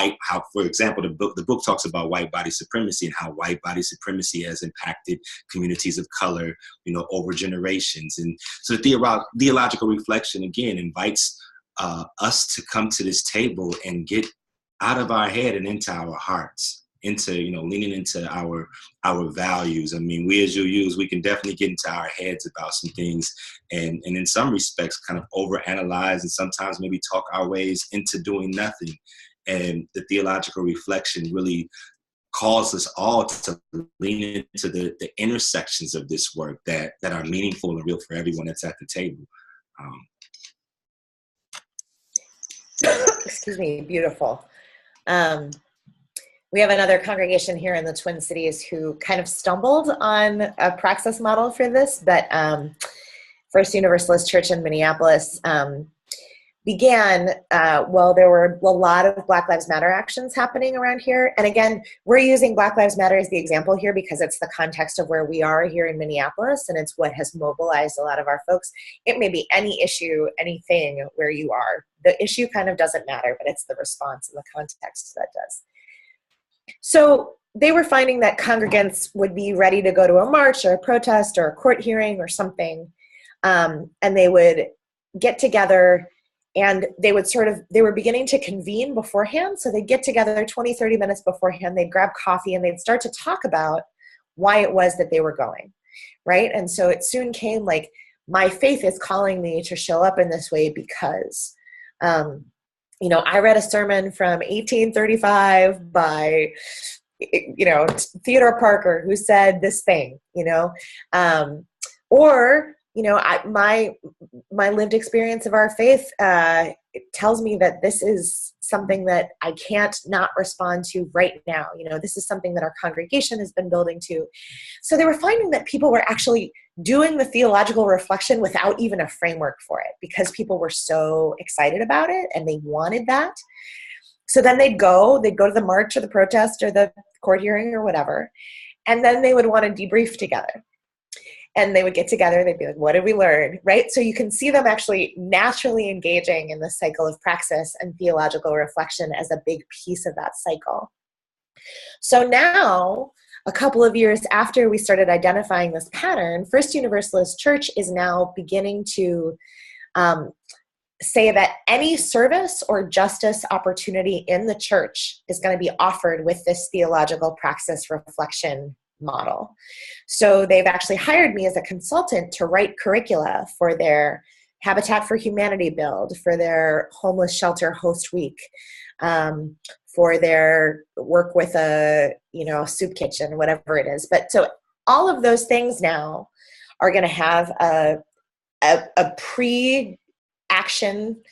for example, the book talks about white body supremacy and how white body supremacy has impacted communities of color, over generations. And so the theological reflection, again, invites us to come to this table and get out of our head and into our hearts, into, leaning into our values. I mean, we as UUs, we can definitely get into our heads about some things and in some respects kind of overanalyze and sometimes maybe talk our ways into doing nothing. And the theological reflection really calls us all to lean into the intersections of this work that are meaningful and real for everyone that's at the table. Excuse me, beautiful. We have another congregation here in the Twin Cities who kind of stumbled on a praxis model for this, but First Universalist Church in Minneapolis began, there were a lot of Black Lives Matter actions happening around here. And again, we're using Black Lives Matter as the example here because it's the context of where we are here in Minneapolis, and it's what has mobilized a lot of our folks. It may be any issue, anything where you are. The issue kind of doesn't matter, but it's the response and the context that does. So they were finding that congregants would be ready to go to a march or a protest or a court hearing or something, and they would get together and they were beginning to convene beforehand. So they'd get together 20, 30 minutes beforehand, they'd grab coffee and they'd start to talk about why it was that they were going, right? And so it soon came like, my faith is calling me to show up in this way because, I read a sermon from 1835 by, Theodore Parker who said this thing, or my lived experience of our faith it tells me that this is something that I can't not respond to right now. This is something that our congregation has been building to. So they were finding that people were actually doing the theological reflection without even a framework for it because people were so excited about it and they wanted that. So then they'd go to the march or the protest or the court hearing or whatever, and then they would want to debrief together. and they would get together. They'd be like, what did we learn? Right? So you can see them actually naturally engaging in the cycle of praxis and theological reflection as a big piece of that cycle. So now, a couple of years after we started identifying this pattern, First Universalist Church is now beginning to say that any service or justice opportunity in the church is going to be offered with this theological praxis reflection model. So they've actually hired me as a consultant to write curricula for their Habitat for Humanity build, for their homeless shelter host week, for their work with a soup kitchen, whatever it is. But so all of those things now are going to have a pre-action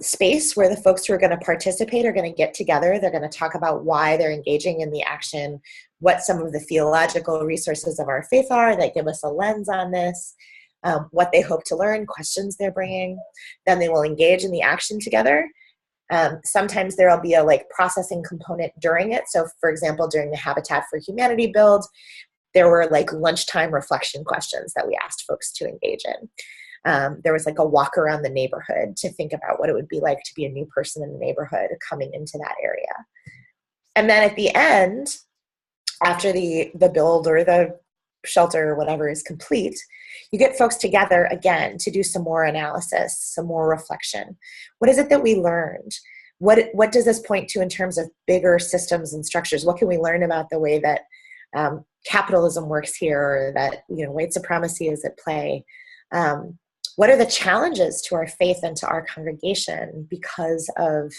space where the folks who are going to participate are going to get together. They're going to talk about why they're engaging in the action, what some of the theological resources of our faith are that give us a lens on this, what they hope to learn, questions they're bringing. Then they will engage in the action together. Sometimes there will be a processing component during it. So for example, during the Habitat for Humanity build, there were lunchtime reflection questions that we asked folks to engage in. There was a walk around the neighborhood to think about what it would be like to be a new person in the neighborhood coming into that area. And then at the end, after the build or the shelter or whatever is complete, you get folks together again to do some more analysis, some more reflection. What is it that we learned? What does this point to in terms of bigger systems and structures? What can we learn about the way that capitalism works here, or that white supremacy is at play? What are the challenges to our faith and to our congregation because of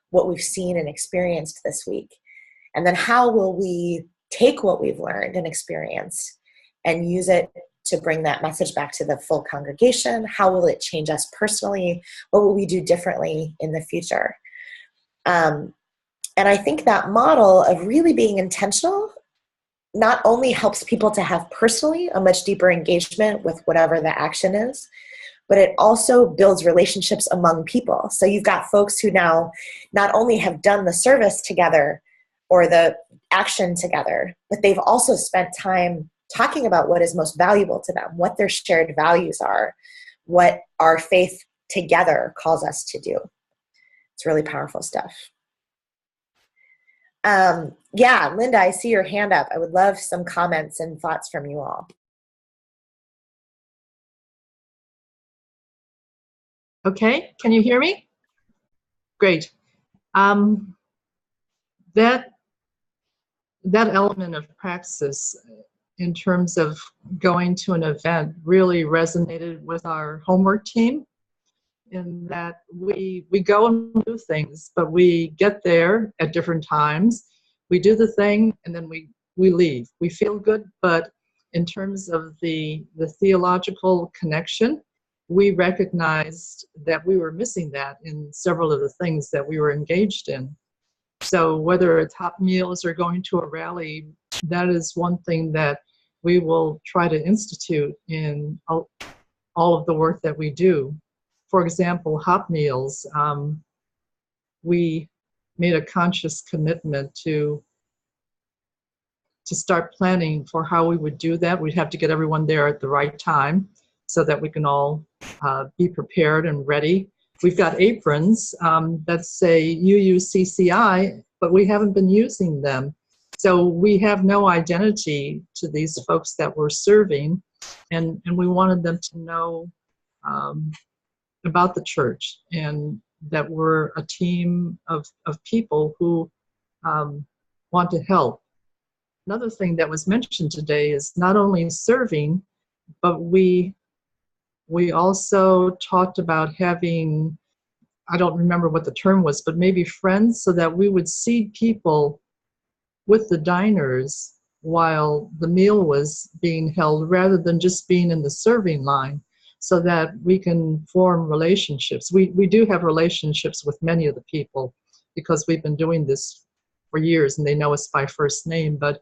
what we've seen and experienced this week? And then how will we take what we've learned and experienced and use it to bring that message back to the full congregation? How will it change us personally? What will we do differently in the future? And I think that model of really being intentional not only helps people to have personally a much deeper engagement with whatever the action is, but it also builds relationships among people. So you've got folks who now not only have done the service together or the action together, but they've also spent time talking about what is most valuable to them, what their shared values are, what our faith together calls us to do. It's really powerful stuff. Yeah, Linda, I see your hand up. I would love some comments and thoughts from you all. Okay, can you hear me? Great. That element of praxis in terms of going to an event really resonated with our homework team, in that we go and do things, but we get there at different times. We do the thing and then we leave. We feel good, but in terms of the theological connection, we recognized that we were missing that in several of the things that we were engaged in. So whether it's hot meals or going to a rally, that is one thing that we will try to institute in all of the work that we do. For example, hot meals, we made a conscious commitment to start planning for how we would do that. We'd have to get everyone there at the right time so that we can all be prepared and ready. We've got aprons that say UUCCI, but we haven't been using them. So we have no identity to these folks that we're serving, and we wanted them to know about the church and that we're a team of people who want to help. Another thing that was mentioned today is not only serving, but we also talked about having, I don't remember what the term was, but maybe friends, so that we would see people with the diners while the meal was being held, rather than just being in the serving line, so that we can form relationships. We do have relationships with many of the people because we've been doing this for years and they know us by first name, but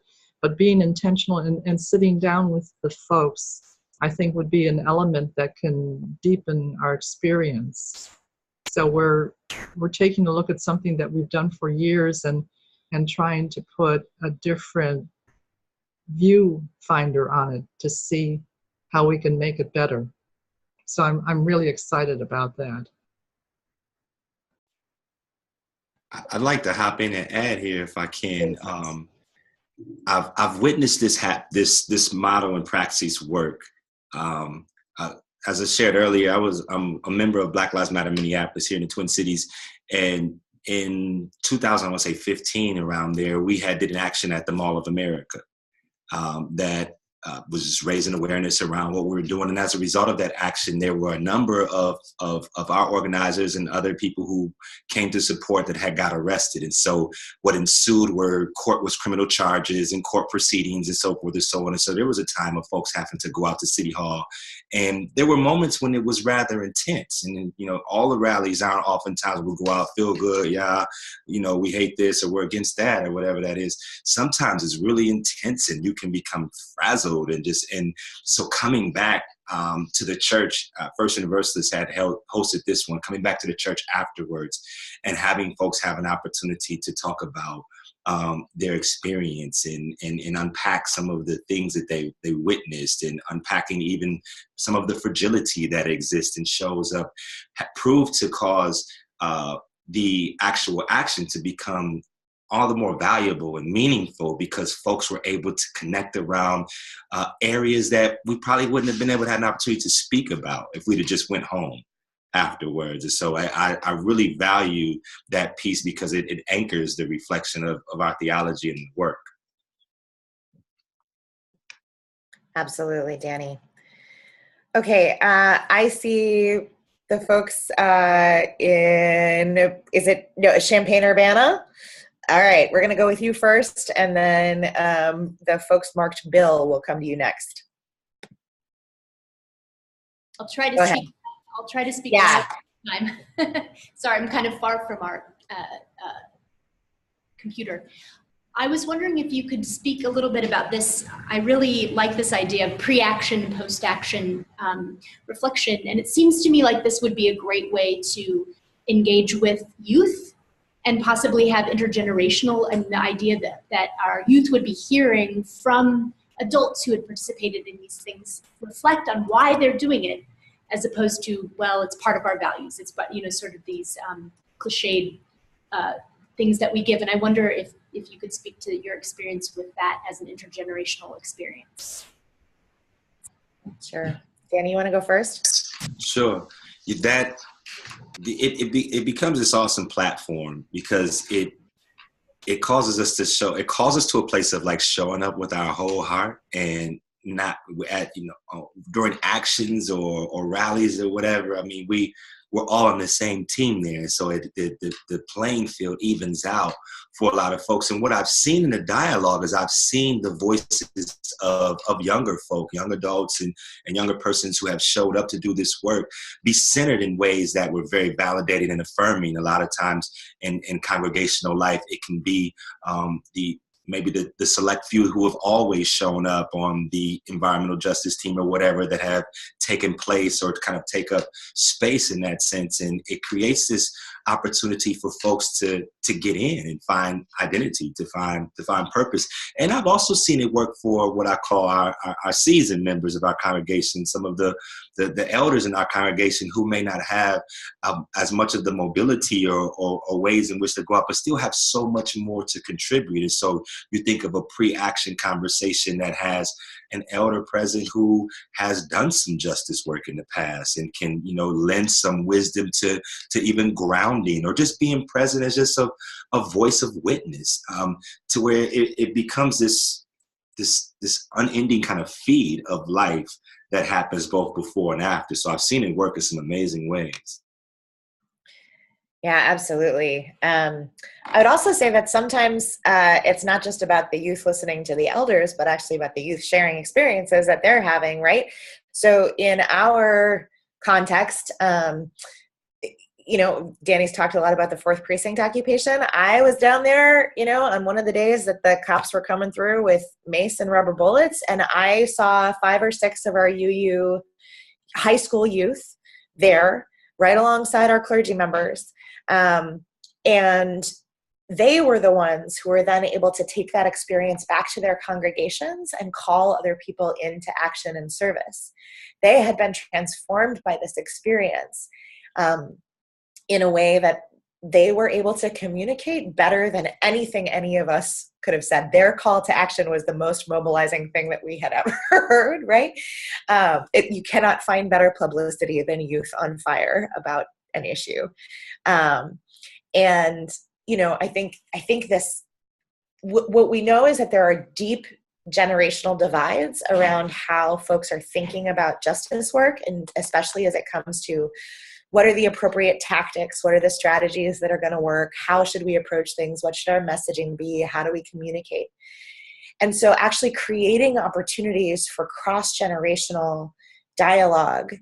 being intentional and sitting down with the folks, I think, would be an element that can deepen our experience. So we're taking a look at something that we've done for years and trying to put a different viewfinder on it to see how we can make it better. So I'm really excited about that. I'd like to hop in and add here if I can. I've witnessed this model and praxis work. As I shared earlier, I'm a member of Black Lives Matter Minneapolis here in the Twin Cities, and in 2000, I want to say 15, around there, we did an action at the Mall of America that was just raising awareness around what we were doing. And as a result of that action, there were a number of our organizers and other people who came to support that had got arrested. And so what ensued were criminal charges and court proceedings and so forth and so on. And so there was a time of folks having to go out to City Hall. And there were moments when it was rather intense. And, you know, all the rallies aren't oftentimes we'll go out, feel good, yeah, you know, we hate this or we're against that or whatever that is. Sometimes it's really intense and you can become frazzled. And so coming back to the church, First Universalist had hosted this one, coming back to the church afterwards and having folks have an opportunity to talk about their experience and unpack some of the things that they witnessed, and unpacking even some of the fragility that exists and shows up, proved to cause the actual action to become all the more valuable and meaningful, because folks were able to connect around areas that we probably wouldn't have been able to have an opportunity to speak about if we'd have just went home afterwards. And so I really value that piece because it anchors the reflection of our theology and work. Absolutely, Danny. Okay, I see the folks Champaign-Urbana? All right, we're going to go with you first, and then the folks marked Bill will come to you next. I'll try to speak. Yeah. Time. Sorry, I'm kind of far from our computer. I was wondering if you could speak a little bit about this. I really like this idea of pre-action, post-action reflection, and it seems to me like this would be a great way to engage with youth and possibly have intergenerational, and the idea that our youth would be hearing from adults who had participated in these things, reflect on why they're doing it, as opposed to, well, it's part of our values. It's, you know, sort of these cliched things that we give. And I wonder if you could speak to your experience with that as an intergenerational experience. Sure. Danny, you want to go first? Sure. It becomes this awesome platform because it causes us to a place of like showing up with our whole heart, and not at, you know, during actions or rallies or whatever. I mean, we're all on the same team there. So the playing field evens out for a lot of folks. And what I've seen in the dialogue is I've seen the voices of younger folk, young adults and younger persons who have showed up to do this work be centered in ways that were very validating and affirming. A lot of times in congregational life, it can be maybe the select few who have always shown up on the environmental justice team or whatever that have taken place or kind of take up space in that sense. And it creates this opportunity for folks to get in and find identity, to find purpose. And I've also seen it work for what I call our seasoned members of our congregation, some of the elders in our congregation who may not have as much of the mobility or ways in which to go out, but still have so much more to contribute. And so you think of a pre-action conversation that has an elder present who has done some justice work in the past and can, you know, lend some wisdom to even grounding or just being present as just a voice of witness, to where it becomes this unending kind of feed of life that happens both before and after. So I've seen it work in some amazing ways. Yeah, absolutely. I would also say that sometimes it's not just about the youth listening to the elders, but actually about the youth sharing experiences that they're having, right? So in our context, you know, Danny's talked a lot about the 4th Precinct occupation. I was down there, you know, on one of the days that the cops were coming through with mace and rubber bullets, and I saw 5 or 6 of our UU high school youth there, right alongside our clergy members. And they were the ones who were then able to take that experience back to their congregations and call other people into action and service. They had been transformed by this experience in a way that they were able to communicate better than anything any of us could have said. Their call to action was the most mobilizing thing that we had ever heard, right? You cannot find better publicity than youth on fire about an issue. And, you know, I think this, what we know is that there are deep generational divides around how folks are thinking about justice work, and especially as it comes to what are the appropriate tactics, what are the strategies that are going to work, how should we approach things, what should our messaging be, how do we communicate? And so actually creating opportunities for cross-generational dialogue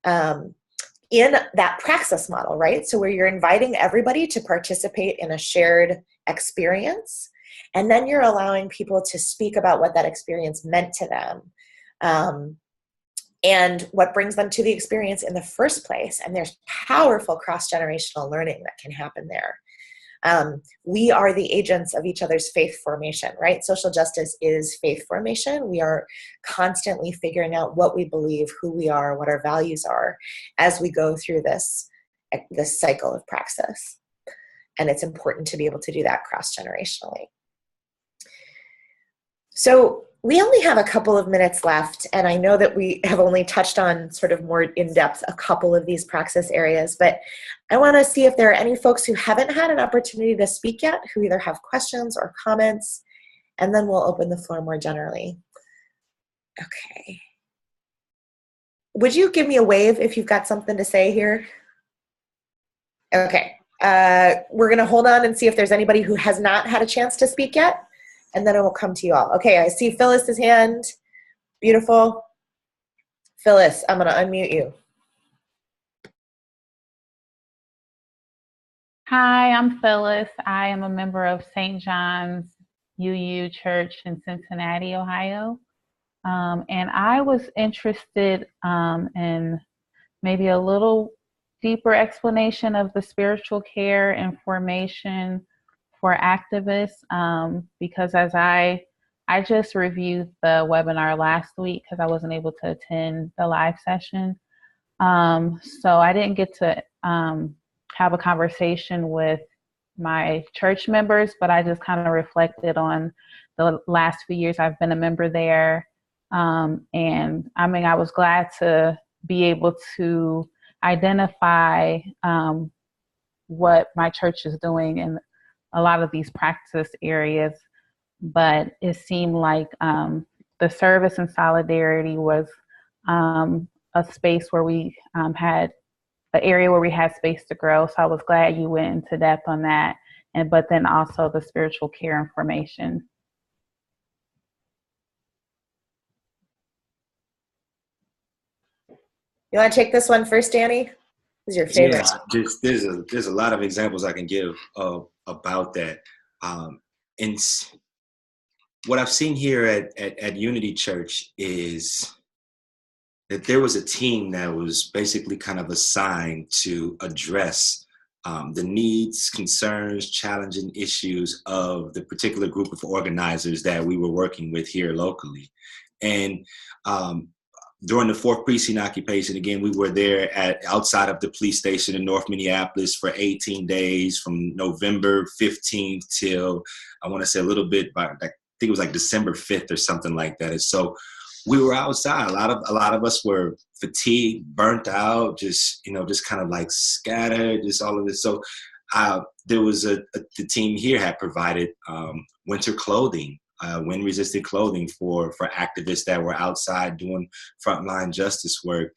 in that praxis model, right? So where you're inviting everybody to participate in a shared experience, and then you're allowing people to speak about what that experience meant to them, and what brings them to the experience in the first place. And there's powerful cross-generational learning that can happen there. We are the agents of each other's faith formation, right? Social justice is faith formation. We are constantly figuring out what we believe, who we are, what our values are as we go through this cycle of praxis. And it's important to be able to do that cross-generationally. So we only have a couple of minutes left, and I know that we have only touched on sort of more in depth a couple of these praxis areas, but I want to see if there are any folks who haven't had an opportunity to speak yet, who either have questions or comments, and then we'll open the floor more generally. Okay. Would you give me a wave if you've got something to say here? Okay. We're going to hold on and see if there's anybody who has not had a chance to speak yet. And then it will come to you all. Okay, I see Phyllis's hand. Beautiful. Phyllis, I'm going to unmute you. Hi, I'm Phyllis. I am a member of St. John's UU Church in Cincinnati, Ohio. And I was interested in maybe a little deeper explanation of the spiritual care and formation for activists, because as I just reviewed the webinar last week because I wasn't able to attend the live session. So I didn't get to have a conversation with my church members, but I just kind of reflected on the last few years I've been a member there. And I mean, I was glad to be able to identify what my church is doing in a lot of these practice areas, but it seemed like the service and solidarity was a space where we had an area where we had space to grow. So I was glad you went into depth on that, but then also the spiritual care and formation. You want to take this one first, Danny? Who's your favorite? Yeah, there's a lot of examples I can give about that. And what I've seen here at Unity Church is that there was a team that was basically kind of assigned to address the needs, concerns, challenging issues of the particular group of organizers that we were working with here locally. And during the 4th Precinct occupation, again, we were there outside of the police station in North Minneapolis for 18 days, from November 15th till, I want to say a little bit, I think it was like December 5th or something like that. And so we were outside. A lot of us were fatigued, burnt out, just kind of like scattered, just all of this. So there was the team here had provided winter clothing, wind-resistant clothing for activists that were outside doing frontline justice work.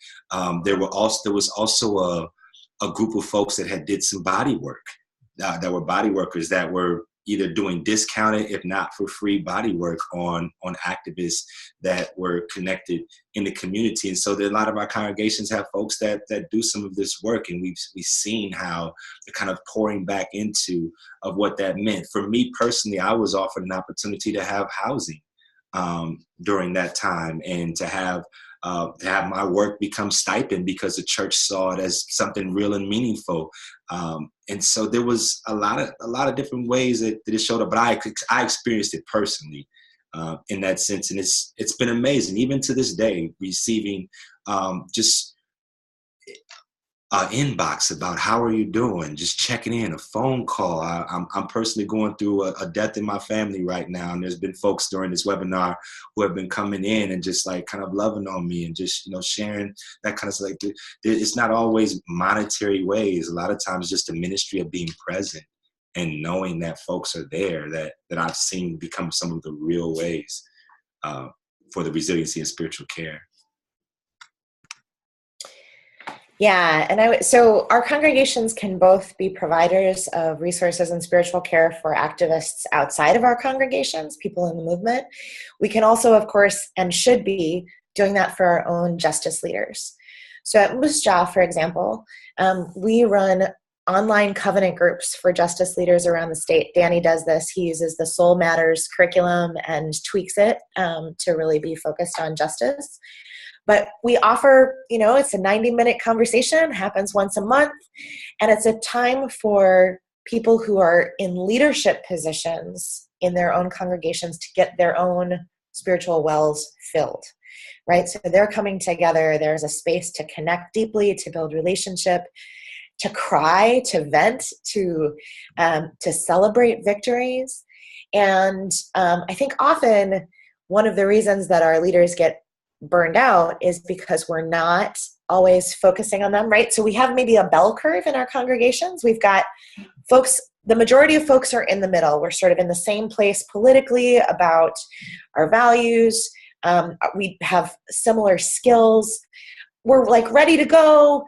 There was also a group of folks that had did some body work, that were body workers that were either doing discounted, if not for free, body work on activists that were connected in the community. And so a lot of our congregations have folks that do some of this work, and we've seen how the kind of pouring back into of what that meant. For me personally, I was offered an opportunity to have housing during that time, and to have to have my work become stipend because the church saw it as something real and meaningful. And so there was a lot of different ways that it showed up, but I experienced it personally in that sense. And it's been amazing, even to this day, receiving just inbox about how are you doing, just checking in, a phone call. I'm personally going through a death in my family right now, and there's been folks during this webinar who have been coming in and just like kind of loving on me and just, you know, sharing that kind of stuff. Like, it's not always monetary ways. A lot of times just the ministry of being present and knowing that folks are there, that I've seen become some of the real ways for the resiliency and spiritual care. Yeah, and so our congregations can both be providers of resources and spiritual care for activists outside of our congregations, people in the movement. We can also, of course, and should be doing that for our own justice leaders. So at Moose Jaw, for example, we run online covenant groups for justice leaders around the state. Danny does this. He uses the Soul Matters curriculum and tweaks it to really be focused on justice. But we offer, you know, it's a 90-minute conversation, happens once a month, and it's a time for people who are in leadership positions in their own congregations to get their own spiritual wells filled, right? So they're coming together. There's a space to connect deeply, to build relationship, to cry, to vent, to celebrate victories. And I think often one of the reasons that our leaders get burned out is because we're not always focusing on them, right? So we have maybe a bell curve in our congregations. We've got folks, the majority of folks are in the middle. We're sort of in the same place politically about our values. We have similar skills. We're like ready to go.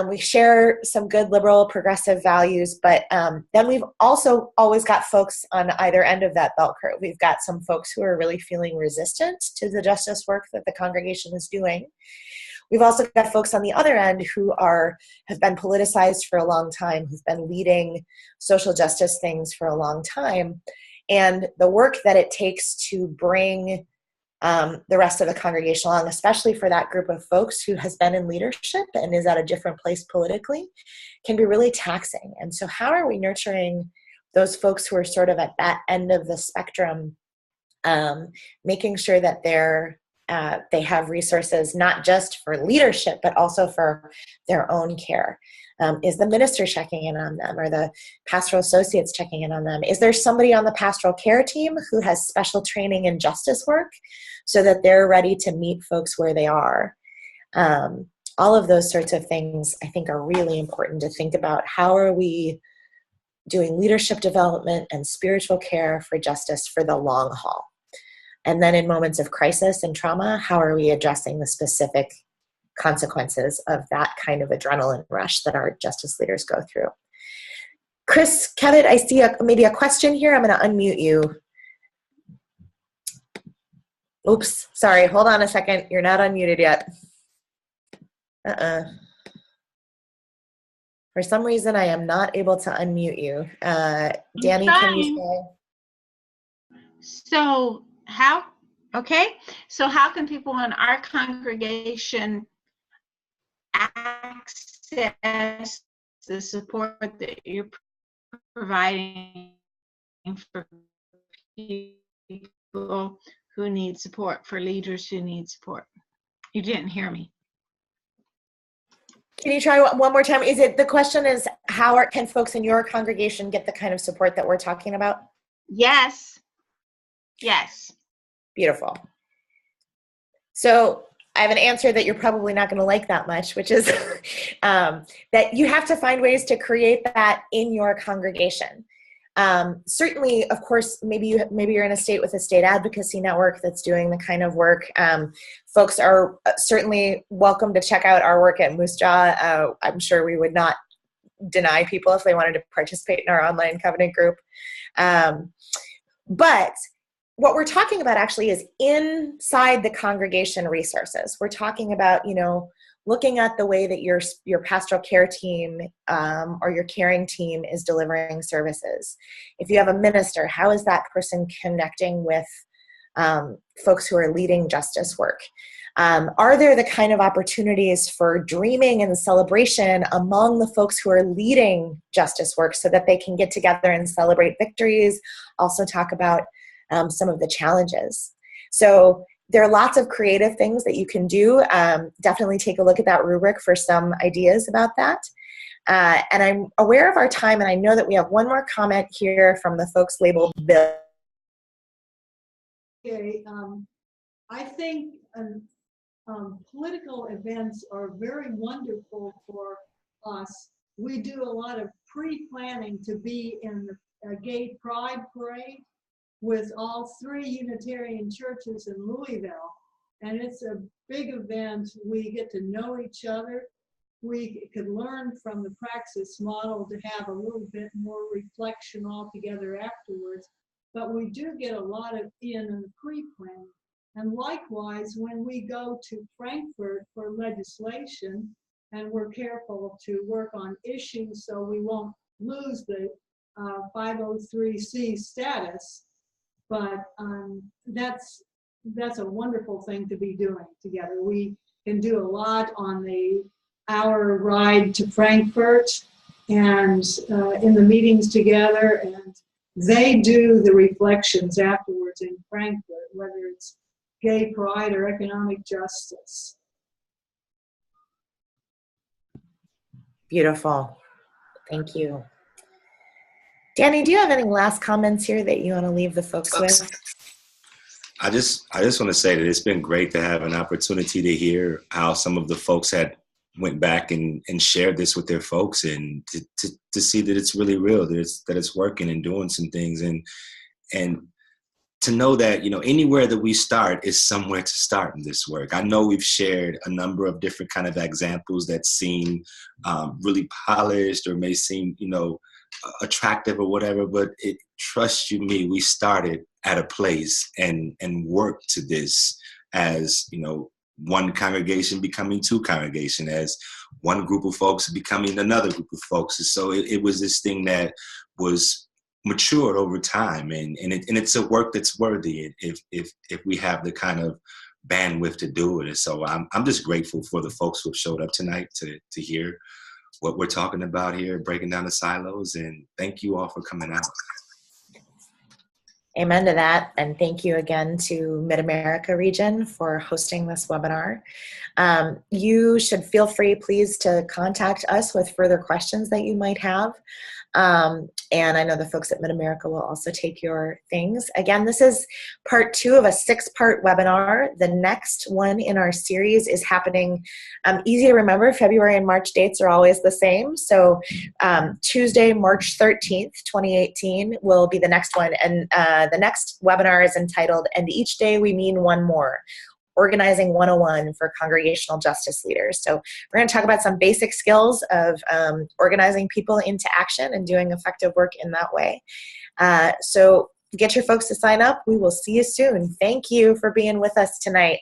We share some good liberal progressive values, but then we've also always got folks on either end of that bell curve. We've got some folks who are really feeling resistant to the justice work that the congregation is doing. We've also got folks on the other end who have been politicized for a long time, who've been leading social justice things for a long time. And the work that it takes to bring the rest of the congregation along, especially for that group of folks who has been in leadership and is at a different place politically, can be really taxing. And so how are we nurturing those folks who are sort of at that end of the spectrum, making sure that they have resources not just for leadership, but also for their own care? Is the minister checking in on them, or the pastoral associates checking in on them? Is there somebody on the pastoral care team who has special training in justice work so that they're ready to meet folks where they are? All of those sorts of things I think are really important to think about. How are we doing leadership development and spiritual care for justice for the long haul? And then in moments of crisis and trauma, how are we addressing the specific consequences of that kind of adrenaline rush that our justice leaders go through? Chris, Kevin, I see maybe a question here. I'm going to unmute you. Oops, sorry. Hold on a second. You're not unmuted yet. For some reason, I am not able to unmute you. Danny, can you say? So how can people in our congregation access the support that you're providing for people who need support, for leaders who need support? You didn't hear me. Can you try one more time? The question is, can folks in your congregation get the kind of support that we're talking about? Yes. Yes. Beautiful. So I have an answer that you're probably not going to like that much, which is that you have to find ways to create that in your congregation. Certainly, of course, maybe you're in a state with a state advocacy network that's doing the kind of work. Folks are certainly welcome to check out our work at Moose Jaw. I'm sure we would not deny people if they wanted to participate in our online covenant group. But what we're talking about actually is inside the congregation resources. We're talking about, looking at the way that your pastoral care team or your caring team is delivering services. If you have a minister, how is that person connecting with folks who are leading justice work? Are there the kind of opportunities for dreaming and celebration among the folks who are leading justice work so that they can get together and celebrate victories, also talk about some of the challenges? So there are lots of creative things that you can do. Definitely take a look at that rubric for some ideas about that. And I'm aware of our time, and I know that we have one more comment here from the folks labeled Bill. Okay, I think political events are very wonderful for us. We do a lot of pre-planning to be in the Gay Pride Parade with all 3 Unitarian churches in Louisville. And it's a big event. We get to know each other. We could learn from the praxis model to have a little bit more reflection altogether afterwards. But we do get a lot of in the pre-planning. And likewise, when we go to Frankfurt for legislation, and we're careful to work on issues so we won't lose the 503C status, but that's a wonderful thing to be doing together. We can do a lot on our ride to Frankfurt and in the meetings together, and they do the reflections afterwards in Frankfurt, whether it's gay pride or economic justice. Beautiful. Thank you. Danny, do you have any last comments here that you want to leave the folks with? I just want to say that it's been great to have an opportunity to hear how some of the folks had went back and shared this with their folks, and to see that it's really real, that it's working and doing some things, and to know that, you know, anywhere that we start is somewhere to start in this work. I know we've shared a number of different kind of examples that seem really polished or may seem, you know, attractive or whatever, but trust you me, we started at a place and worked to this as, you know, one congregation becoming 2 congregation, as one group of folks becoming another group of folks. And so it was this thing that was matured over time, and it's a work that's worthy if we have the kind of bandwidth to do it. And so I'm just grateful for the folks who have showed up tonight to hear what we're talking about here, breaking down the silos, and thank you all for coming out. Amen to that, and thank you again to Mid-America region for hosting this webinar. You should feel free, please, to contact us with further questions that you might have. And I know the folks at Mid-America will also take your things. Again, this is part 2 of a 6-part webinar. The next one in our series is happening, easy to remember, February and March dates are always the same. So Tuesday, March 13th, 2018 will be the next one. And the next webinar is entitled, "And Each Day We Mean One More, Organizing 101 for Congregational Justice Leaders." So we're going to talk about some basic skills of organizing people into action and doing effective work in that way. So get your folks to sign up. We will see you soon. Thank you for being with us tonight.